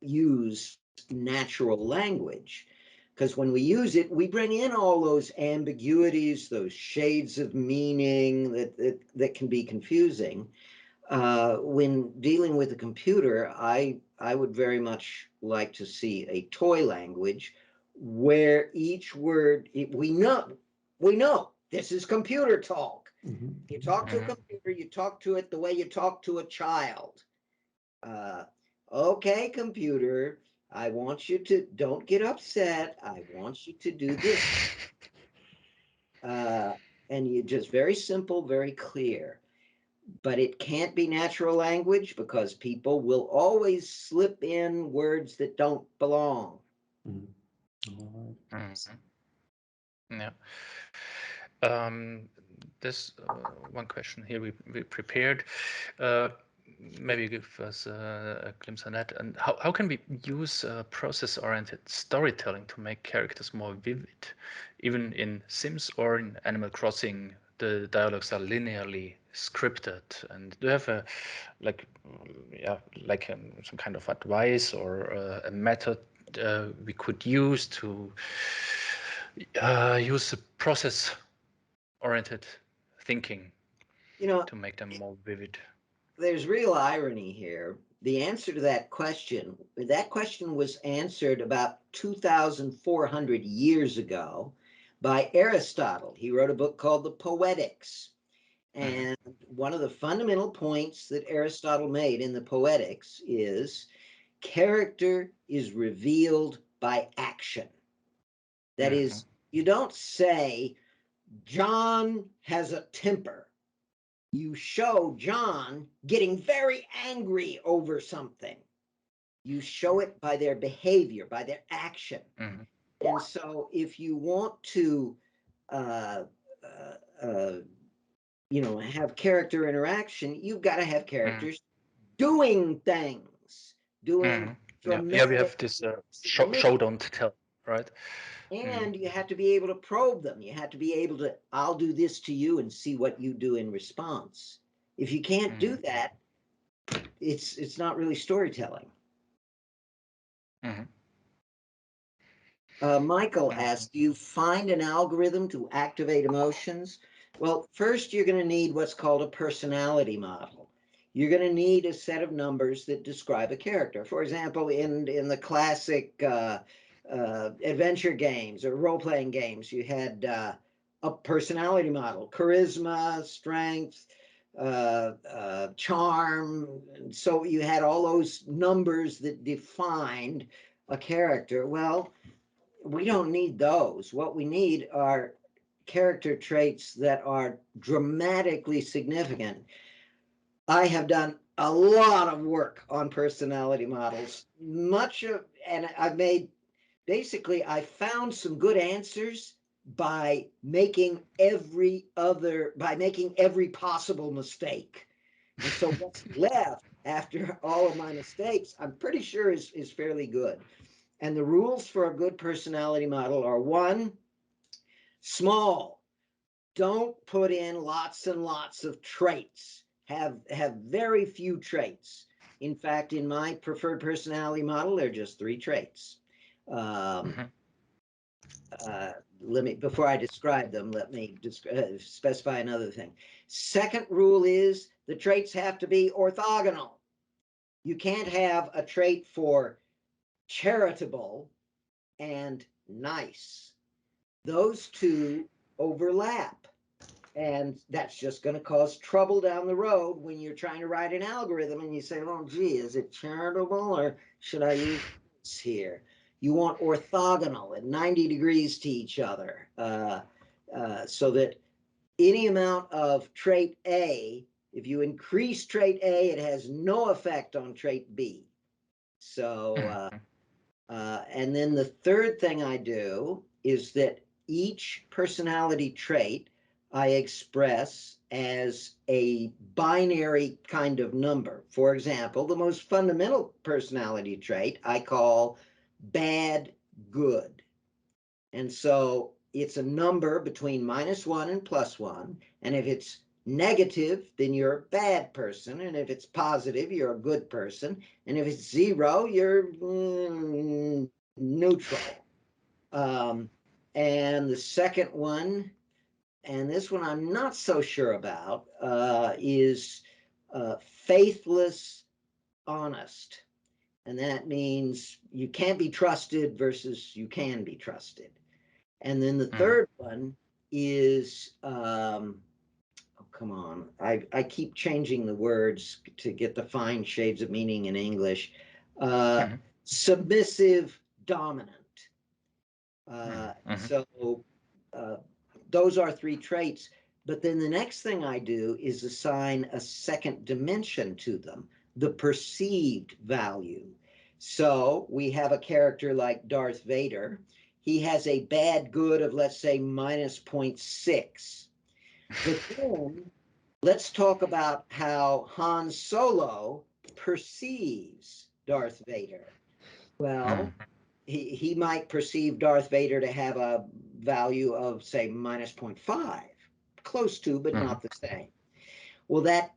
use natural language, because when we use it, we bring in all those ambiguities, those shades of meaning that can be confusing. When dealing with a computer, I would very much like to see a toy language where each word we know this is computer talk. You talk to a computer, you talk to it the way you talk to a child. Okay, computer, I want you to don't get upset. I want you to do this. And you just very simple, very clear. But it can't be natural language because people will always slip in words that don't belong. All right. Yeah. Um, there's one question here we prepared. Uh, Maybe give us a glimpse on that. And how can we use process-oriented storytelling to make characters more vivid? Even in Sims or in Animal Crossing, the dialogues are linearly scripted. And do you have some kind of advice or a method we could use to use the process-oriented thinking You know, to make them more vivid? there's real irony here. The answer to that question was answered about 2,400 years ago by Aristotle. He wrote a book called The Poetics. And one of the fundamental points that Aristotle made in the Poetics is character is revealed by action. That is, you don't say, John has a temper. You show John getting very angry over something. You show it by their behavior, by their action. And so if you want to, have character interaction, you've got to have characters doing things. doing Yeah, we dramatic have this show submission. don't tell, right? And you have to be able to probe them. You have to be able to, I'll do this to you and see what you do in response. If you can't do that, it's not really storytelling. Michael asked, do you find an algorithm to activate emotions? Well, first you're going to need what's called a personality model. You're going to need a set of numbers that describe a character. For example, in the classic adventure games or role-playing games, you had a personality model: charisma, strength, charm. So you had all those numbers that defined a character. Well, we don't need those. What we need are character traits that are dramatically significant. I have done a lot of work on personality models, and I've made, basically, I found some good answers by making every possible mistake. And so what's left after all of my mistakes, I'm pretty sure is fairly good. And the rules for a good personality model are: one, small. Don't put in lots and lots of traits. Have very few traits. In fact, in my preferred personality model, there are just 3 traits. Before I describe them, let me specify another thing. Second rule is the traits have to be orthogonal. You can't have a trait for charitable and nice. Those two overlap. And that's just going to cause trouble down the road when you're trying to write an algorithm and you say, oh, gee, is it charitable or should I use this here? You want orthogonal at 90 degrees to each other, so that any amount of trait A, if you increase trait A, it has no effect on trait B. So, and then the third thing I do is that each personality trait I express as a binary kind of number. For example, the most fundamental personality trait I call bad good. And so it's a number between -1 and +1. And if it's negative, then you're a bad person. And if it's positive, you're a good person. And if it's 0, you're neutral. And the second one, and this one I'm not so sure about, is faithless honest. And that means you can't be trusted versus you can be trusted. And then the third one is, oh, come on, I keep changing the words to get the fine shades of meaning in English. Submissive dominant. So those are 3 traits. But then the next thing I do is assign a second dimension to them, the perceived value. So we have a character like Darth Vader. He has a bad good of, let's say, -0.6. But then let's talk about how Han Solo perceives Darth Vader. Well, he might perceive Darth Vader to have a value of, say, -0.5, close to, but not the same. Well, that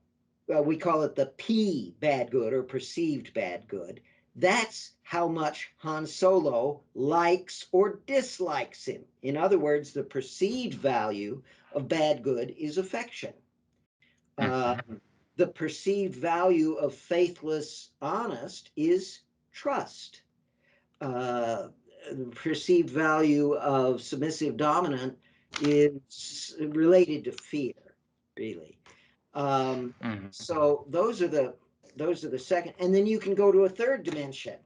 we call it the P bad good, or perceived bad good. That's how much Han Solo likes or dislikes him. In other words, the perceived value of bad good is affection. The perceived value of faithless honest is trust. The perceived value of submissive dominant is related to fear, really. So those are the second, and then you can go to a third dimension.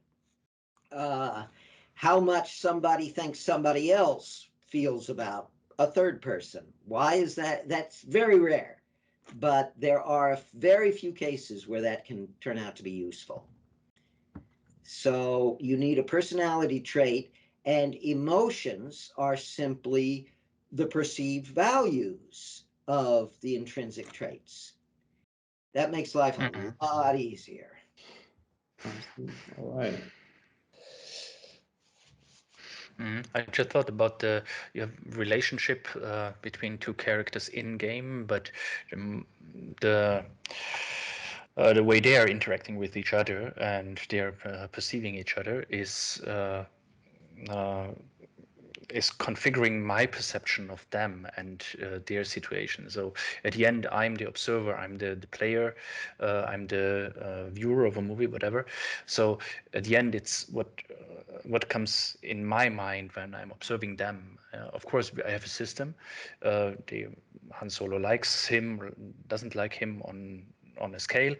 How much somebody thinks somebody else feels about a third person. Why is that? That's very rare, but there are very few cases where that can turn out to be useful. So you need a personality trait, and emotions are simply the perceived values of the intrinsic traits. That makes life a lot easier. All right. I just thought about the relationship between two characters in game, but the the way they are interacting with each other and they're perceiving each other uh, is configuring my perception of them and their situation. So at the end, I'm the observer, I'm the player, I'm the viewer of a movie, whatever. So at the end, it's what comes in my mind when I'm observing them. Of course, I have a system. Han Solo likes him, doesn't like him on a scale,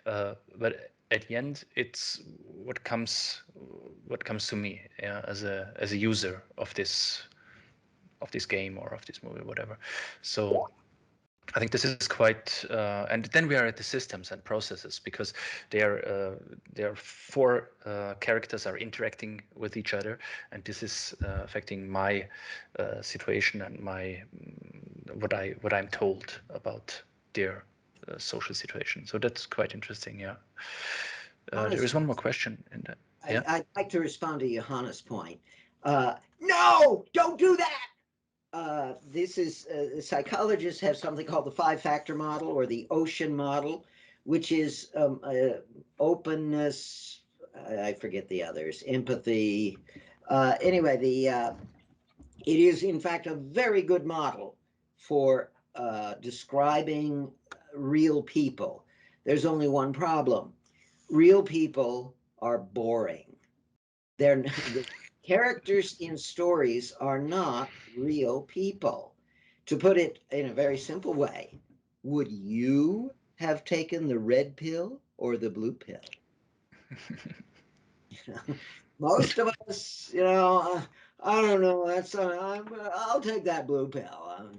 but at the end, it's what comes to me as a user of this game or of this movie, whatever. So I think this is quite, and then we are at the systems and processes because there are four characters are interacting with each other, and this is affecting my situation and my what I'm told about their social situation. So that's quite interesting. Yeah. There is one more question in that. Yeah. I'd like to respond to Johanna's point. No, don't do that. This is psychologists have something called the five-factor model or the ocean model, which is openness. I forget the others. Empathy. Anyway, it is in fact a very good model for describing real people. There's only one problem. Real people are boring. The characters in stories are not real people. To put it in a very simple way, would you have taken the red pill or the blue pill? Most of us, I don't know. I'll take that blue pill.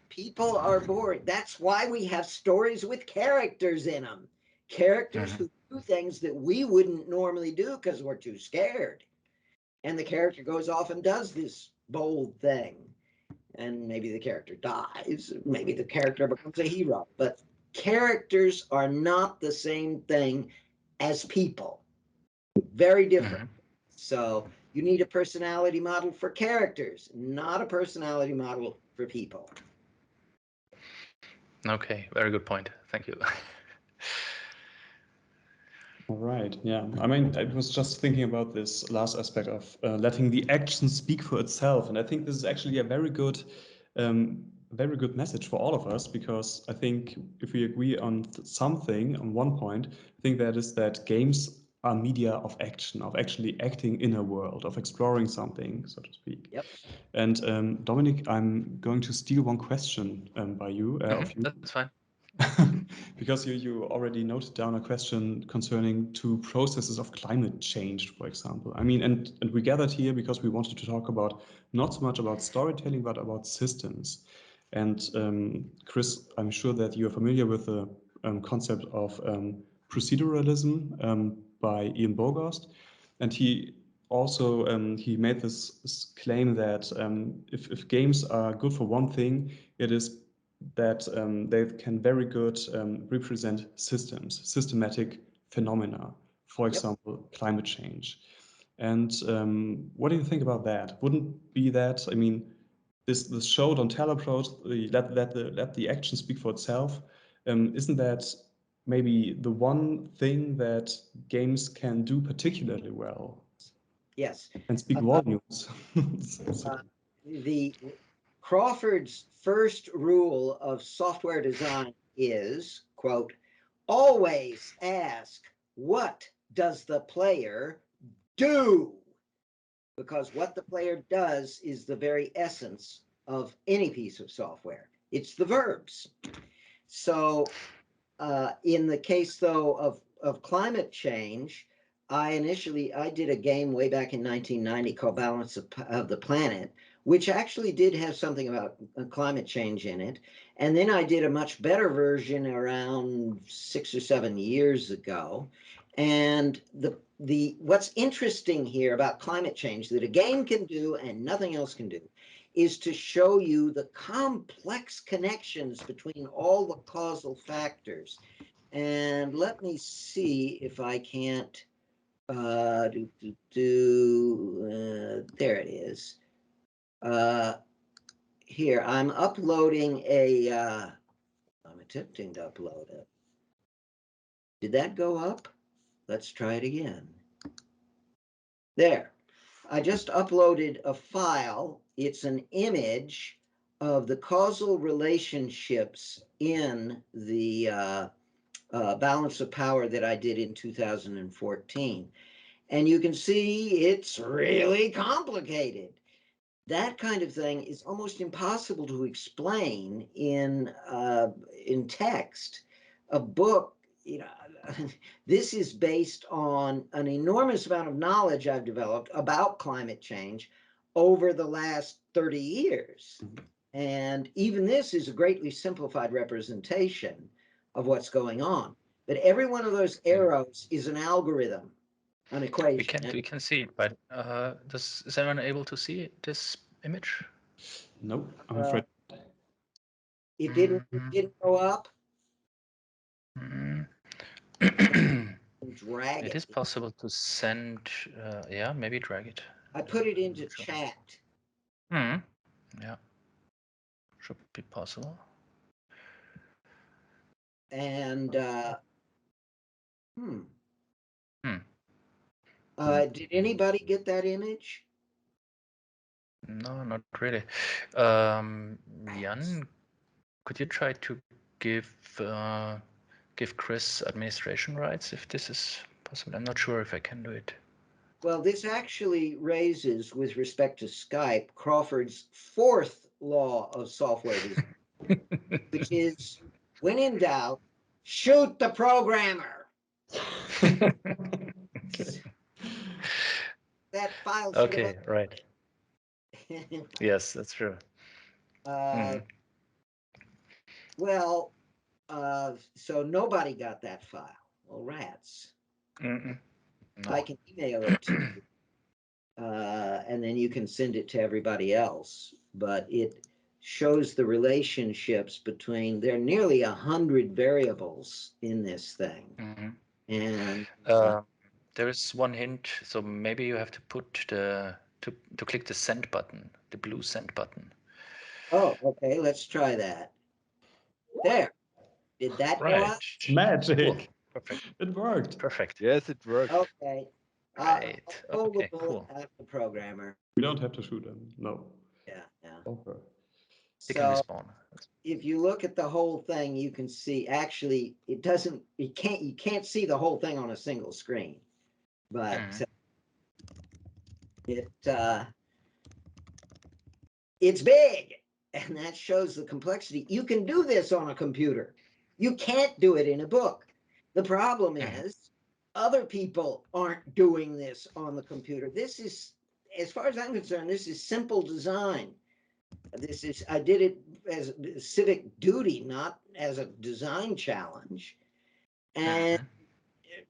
People are bored. That's why we have stories with characters in them. Characters who do things that we wouldn't normally do because we're too scared. And the character goes off and does this bold thing. And maybe the character dies. Maybe the character becomes a hero. But characters are not the same thing as people. Very different. So you need a personality model for characters, not a personality model for people. Okay, very good point. Thank you. All right. Yeah. I mean, I was just thinking about this last aspect of letting the action speak for itself, and I think this is actually a very good message for all of us, because I think if we agree on something on one point, I think that is that games are media of action, of actually acting in a world, of exploring something, so to speak. Yep. And Dominic, I'm going to steal one question by you. Of you. That's fine. Because you already noted down a question concerning two processes of climate change, for example. I mean, and we gathered here because we wanted to talk about not so much about storytelling, but about systems. And Chris, I'm sure that you're familiar with the concept of proceduralism by Ian Bogost, and he also he made this claim that if games are good for one thing, it is that they can very good represent systems, systematic phenomena, for example, climate change. And what do you think about that? Wouldn't be that, I mean, this show don't tell approach, let the action speak for itself. Isn't that maybe the one thing that games can do particularly well? Yes. And speak volumes. The Crawford's first rule of software design is, quote, always ask, what does the player do? Because what the player does is the very essence of any piece of software. It's the verbs. So in the case, though, of climate change, I did a game way back in 1990 called Balance of the Planet, which actually did have something about climate change in it. And then I did a much better version around 6 or 7 years ago. And what's interesting here about climate change that a game can do and nothing else can do is to show you the complex connections between all the causal factors. And let me see if I can't there it is. Here, I'm uploading I'm attempting to upload it. Did that go up? Let's try it again. There. I just uploaded a file. It's an image of the causal relationships in the balance of power that I did in 2014. And you can see it's really complicated. That kind of thing is almost impossible to explain in text. A book, you know, this is based on an enormous amount of knowledge I've developed about climate change over the last 30 years. And even this is a greatly simplified representation of what's going on. But every one of those arrows is an algorithm, an equation. We can see it, but is anyone able to see this image? No, I'm afraid. It didn't go up. Drag it. It is possible to send, yeah, maybe drag it. I put it into chat. Yeah, should be possible. And did anybody get that image? No, not really. Jan, could you try to give Chris administration rights if this is possible? I'm not sure if I can do it. Well, this actually raises, with respect to Skype, Crawford's fourth law of software design, which is, when in doubt, shoot the programmer. Okay. That file. Okay, right. Yes, that's true. Well, so nobody got that file. Well, rats. No. I can email it to you, and then you can send it to everybody else. But it shows the relationships between, there are nearly 100 variables in this thing. And there is one hint. So maybe you have to put to click the send button, the blue send button. Oh, okay. Let's try that. There. Did that go up? It's magic. Cool. Perfect. It worked. Perfect. Yes, it worked. Okay. Right. I'll Okay, the cool. at the programmer. We don't have to shoot them. No. Yeah. Okay. They can So respawn. if you look at the whole thing, you can see, actually, it doesn't, you can't see the whole thing on a single screen, but it's big, and that shows the complexity. You can do this on a computer. You can't do it in a book. The problem is other people aren't doing this on the computer. This is, as far as I'm concerned, this is simple design. This is, I did it as a civic duty, not as a design challenge. And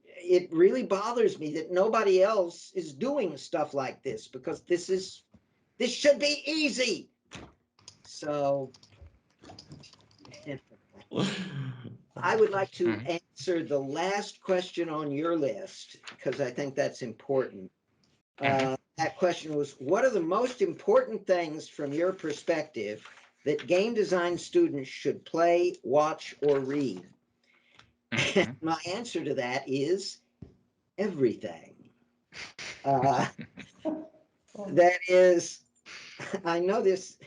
it really bothers me that nobody else is doing stuff like this, because this should be easy. So I would like to answer the last question on your list, because I think that's important. That question was, what are the most important things from your perspective that game design students should play, watch, or read? And my answer to that is everything. That is, I know this.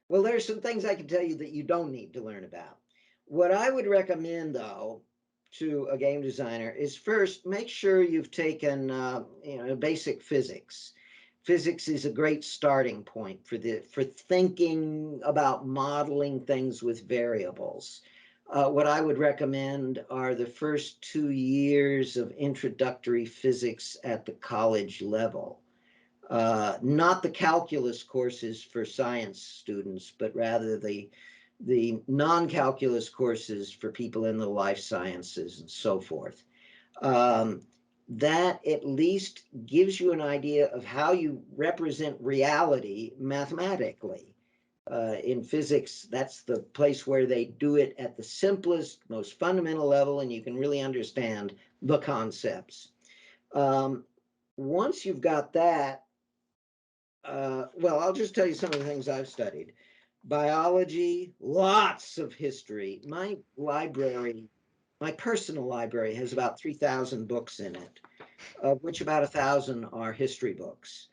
Well, there's some things I can tell you that you don't need to learn about. What I would recommend, though, to a game designer is, first, make sure you've taken basic physics. Physics is a great starting point for thinking about modeling things with variables. What I would recommend are the first 2 years of introductory physics at the college level. Not the calculus courses for science students, but rather the non-calculus courses for people in the life sciences and so forth. That at least gives you an idea of how you represent reality mathematically. In physics, that's the place where they do it at the simplest, most fundamental level, and you can really understand the concepts. Once you've got that, well, I'll just tell you some of the things I've studied. Biology, lots of history. My library, my personal library, has about 3,000 books in it, of which about 1,000 are history books.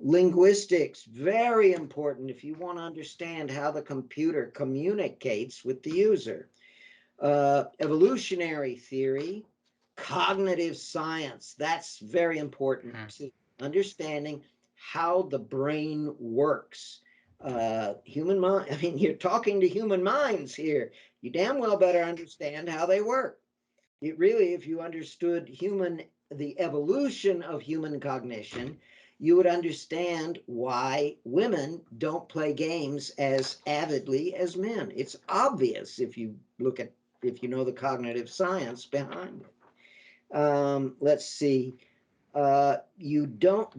Linguistics, very important if you want to understand how the computer communicates with the user. Evolutionary theory, cognitive science, that's very important too. Understanding how the brain works. Human mind, I mean, you're talking to human minds here. You damn well better understand how they work. It really, if you understood the evolution of human cognition, you would understand why women don't play games as avidly as men. It's obvious if you know the cognitive science behind it. Let's see. The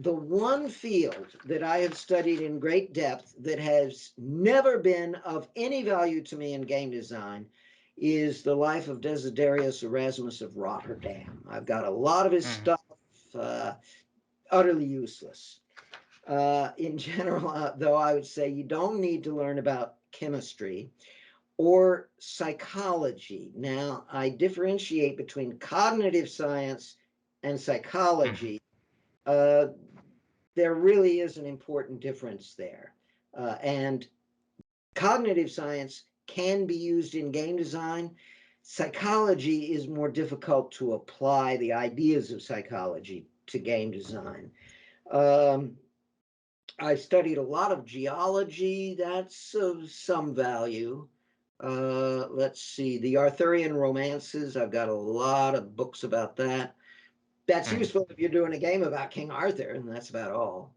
one field that I have studied in great depth that has never been of any value to me in game design is the life of Desiderius Erasmus of Rotterdam. I've got a lot of his stuff, utterly useless. In general, though, I would say you don't need to learn about chemistry or psychology. Now, I differentiate between cognitive science and psychology. There really is an important difference there. And cognitive science can be used in game design. Psychology is more difficult to apply the ideas of psychology to game design. I studied a lot of geology. That's of some value. Let's see, the Arthurian romances. I've got a lot of books about that. That's useful if you're doing a game about King Arthur, and that's about all.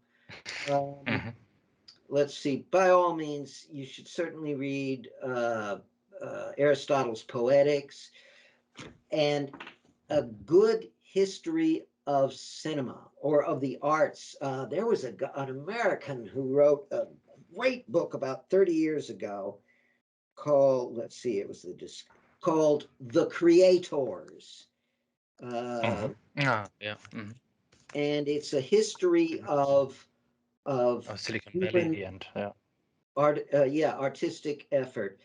Let's see, by all means, you should certainly read Aristotle's Poetics and a good history of cinema or of the arts. There was an American who wrote a great book about 30 years ago called, let's see, it was called The Creators. And it's a history of Silicon Valley and artistic effort.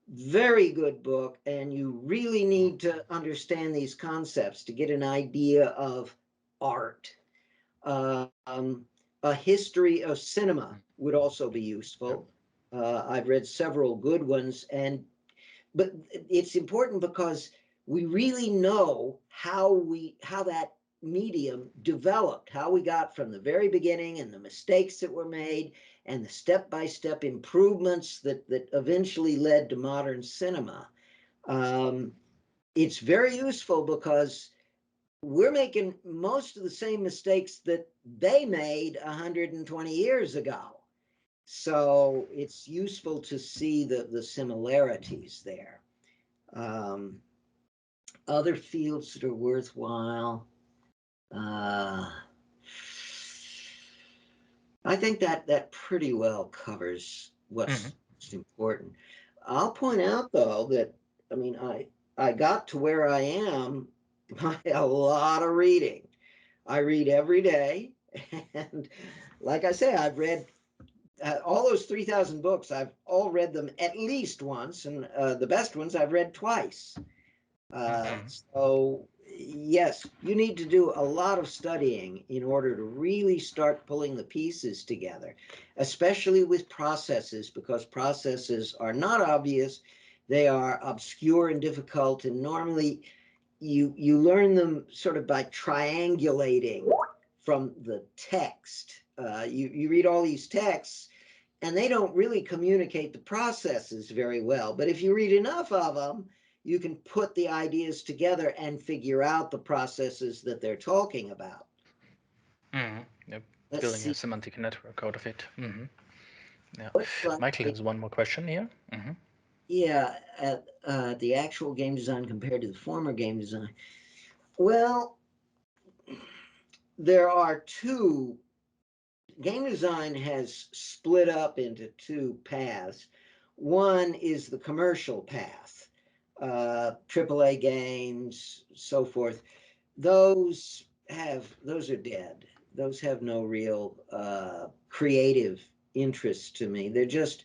Very good book, and you really need to understand these concepts to get an idea of art. A history of cinema would also be useful. I've read several good ones, but it's important because we really know how that medium developed, how we got from the very beginning and the mistakes that were made and the step-by-step improvements that eventually led to modern cinema. It's very useful because we're making most of the same mistakes that they made 120 years ago. So it's useful to see the similarities there. Other fields that are worthwhile. I think that pretty well covers what's important. I'll point out, though, that I mean, I got to where I am by a lot of reading. I read every day, and like I say, I've read all those 3,000 books. I've all read them at least once, and the best ones I've read twice. So yes, you need to do a lot of studying in order to really start pulling the pieces together, especially with processes, because processes are not obvious. They are obscure and difficult, and normally you learn them sort of by triangulating from the text. You read all these texts, and they don't really communicate the processes very well. But if you read enough of them, you can put the ideas together and figure out the processes that they're talking about. Yep. Building a semantic network out of it. Yeah. Like, Michael has one more question here. Yeah, at the actual game design compared to the former game design. Well, there are two game design has split up into two paths. One is the commercial path, AAA games, so forth. Those are dead. Those have no real creative interest to me. They're just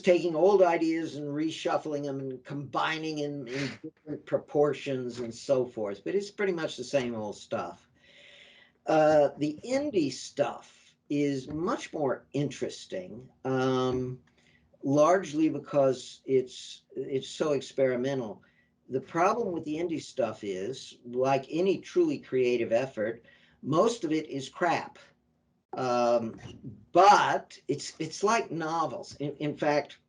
taking old ideas and reshuffling them and combining in different proportions and so forth. But it's pretty much the same old stuff. The indie stuff is much more interesting, largely because it's so experimental. The problem with the indie stuff is, like any truly creative effort, most of it is crap. But it's like novels. In fact,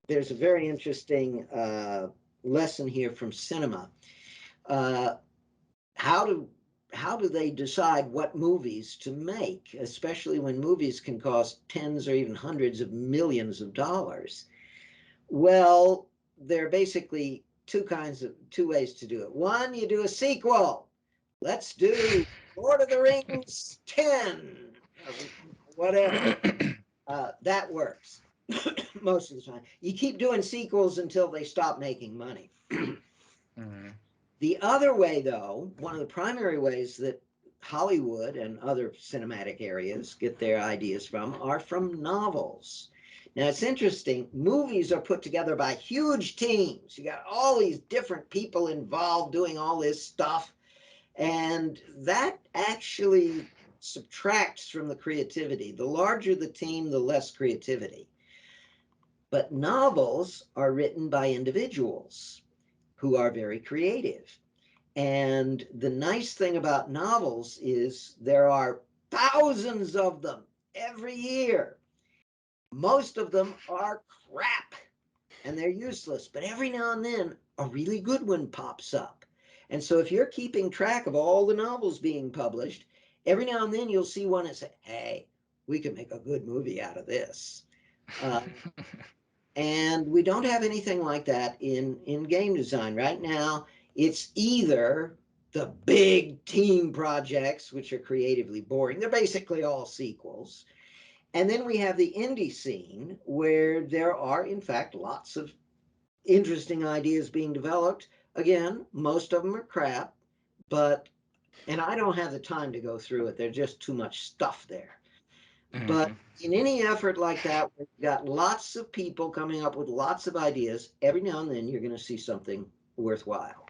there's a very interesting lesson here from cinema. How do they decide what movies to make, especially when movies can cost tens or even hundreds of millions of dollars? Well, there are basically two ways to do it. One, you do a sequel. Let's do Lord of the Rings 10, or whatever. That works most of the time. You keep doing sequels until they stop making money. The other way, though, one of the primary ways that Hollywood and other cinematic areas get their ideas from are from novels. Now, it's interesting. Movies are put together by huge teams. You got all these different people involved doing all this stuff. And that actually subtracts from the creativity. The larger the team, the less creativity. But novels are written by individuals who are very creative. And the nice thing about novels is there are thousands of them every year. Most of them are crap and they're useless, but every now and then a really good one pops up. And so if you're keeping track of all the novels being published, every now and then you'll see one and say, hey, we can make a good movie out of this. And we don't have anything like that in game design. Right now, it's either the big team projects, which are creatively boring. They're basically all sequels. And then we have the indie scene where there are, in fact, lots of interesting ideas being developed. Again, most of them are crap, and I don't have the time to go through it. There's just too much stuff there. But in any effort like that, we've got lots of people coming up with lots of ideas. Every now and then you're going to see something worthwhile.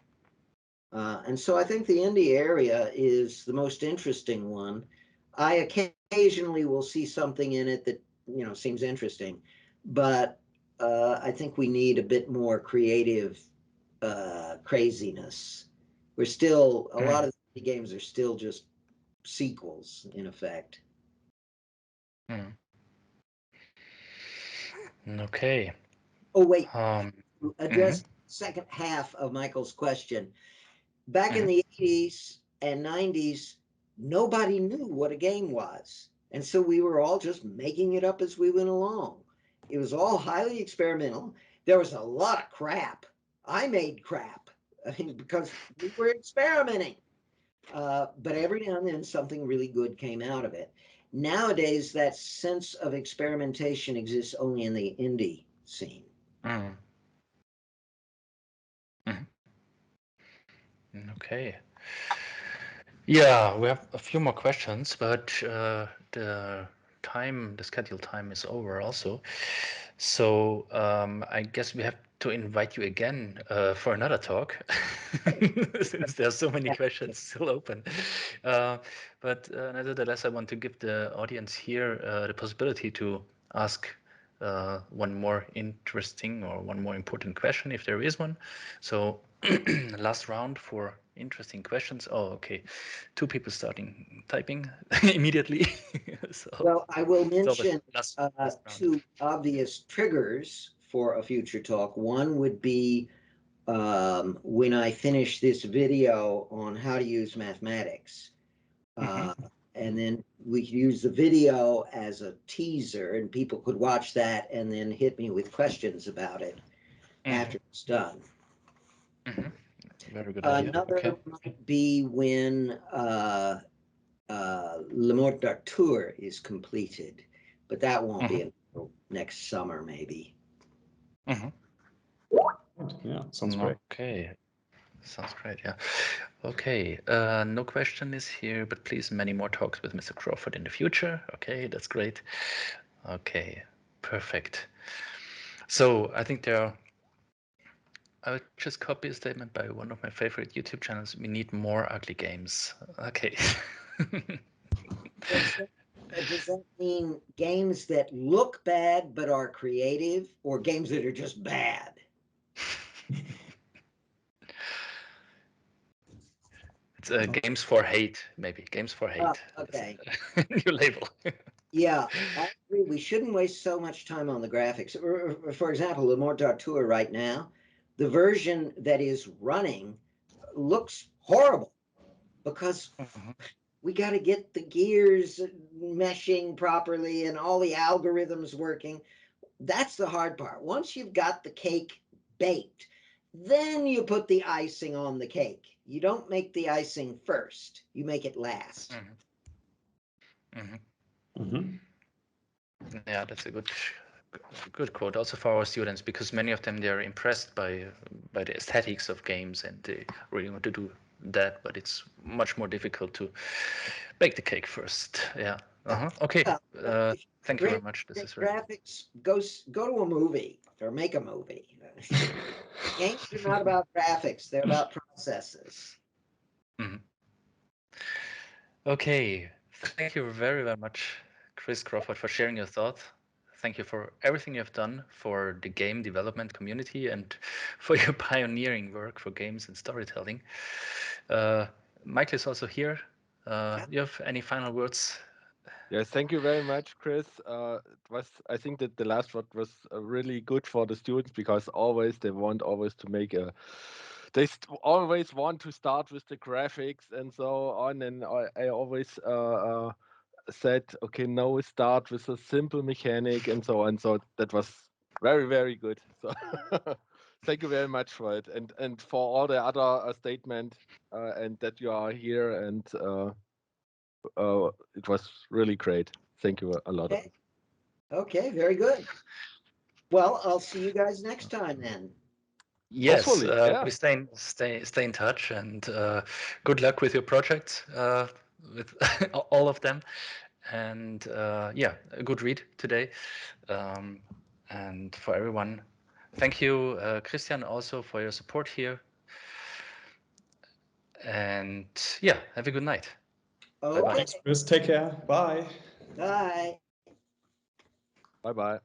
And so I think the indie area is the most interesting one. I occasionally will see something in it that, seems interesting, but I think we need a bit more creative craziness. We're still, a lot of the games are still just sequels in effect. Okay. Oh, wait, to address the second half of Michael's question. Back in the 80s and 90s, nobody knew what a game was. And so we were all just making it up as we went along. It was all highly experimental. There was a lot of crap. I made crap, because we were experimenting. But every now and then something really good came out of it. Nowadays, that sense of experimentation exists only in the indie scene. Okay. Yeah, we have a few more questions, but the scheduled time is over also. So I guess we have to invite you again for another talk, since there are so many questions still open. But nevertheless, I want to give the audience here the possibility to ask one more interesting or one more important question, if there is one. So last round for interesting questions. Oh, okay. 2 people starting typing immediately. So Well, I will it's always mention last round. 2 obvious triggers for a future talk. One would be when I finish this video on how to use mathematics. And then we could use the video as a teaser and people could watch that and then hit me with questions about it after it's done. Very good idea. Another Okay. might be when Le Morte d'Arthur is completed, but that won't be Mm-hmm. until next summer, maybe. Mm-hmm. Yeah, sounds great. Okay, sounds great. Yeah. Okay. No question is here, but please many more talks with Mr. Crawford in the future. Okay, that's great. Okay, perfect. So I think I would just copy a statement by one of my favorite YouTube channels. We need more ugly games. Okay. Does that mean games that look bad but are creative, or games that are just bad? It's games for hate, maybe. Games for hate. Okay. That's a new label. Yeah, I agree. We shouldn't waste so much time on the graphics. For example, Le Morte d'Arthur right now, the version that is running looks horrible because Mhm. we got to get the gears meshing properly and all the algorithms working. That's the hard part. Once you've got the cake baked, then you put the icing on the cake. You don't make the icing first, you make it last. Mhm. Mhm. Yeah, that's a good quote also for our students, because many of them, they're impressed by the aesthetics of games and they really want to do that, but it's much more difficult to bake the cake first. Yeah. Okay. Yeah, Thank you very great, much. This great is very graphics. Go to a movie or make a movie. Games are not about graphics; they're about processes. Mhm. Okay. Thank you very, very much, Chris Crawford, for sharing your thoughts. Thank you for everything you've done for the game development community and for your pioneering work for games and storytelling. Michael is also here. You have any final words? Yes, thank you very much, Chris. I think that the last word was really good for the students, because they want always to make always want to start with the graphics and so on. And I always said, okay, no, we start with a simple mechanic and so on. So that was very, very good. So thank you very much for it, and for all the other statement, and that you are here, and it was really great. Thank you a lot. Okay. Okay, very good. Well, I'll see you guys next time then. Yes, Hopefully, yeah. we stay in touch, and good luck with your projects, with all of them. And yeah, a good read today. And for everyone, thank you, Christian, also for your support here. And yeah, have a good night. Bye bye. Okay. Thanks, Chris. Take care. Bye. Bye. Bye bye.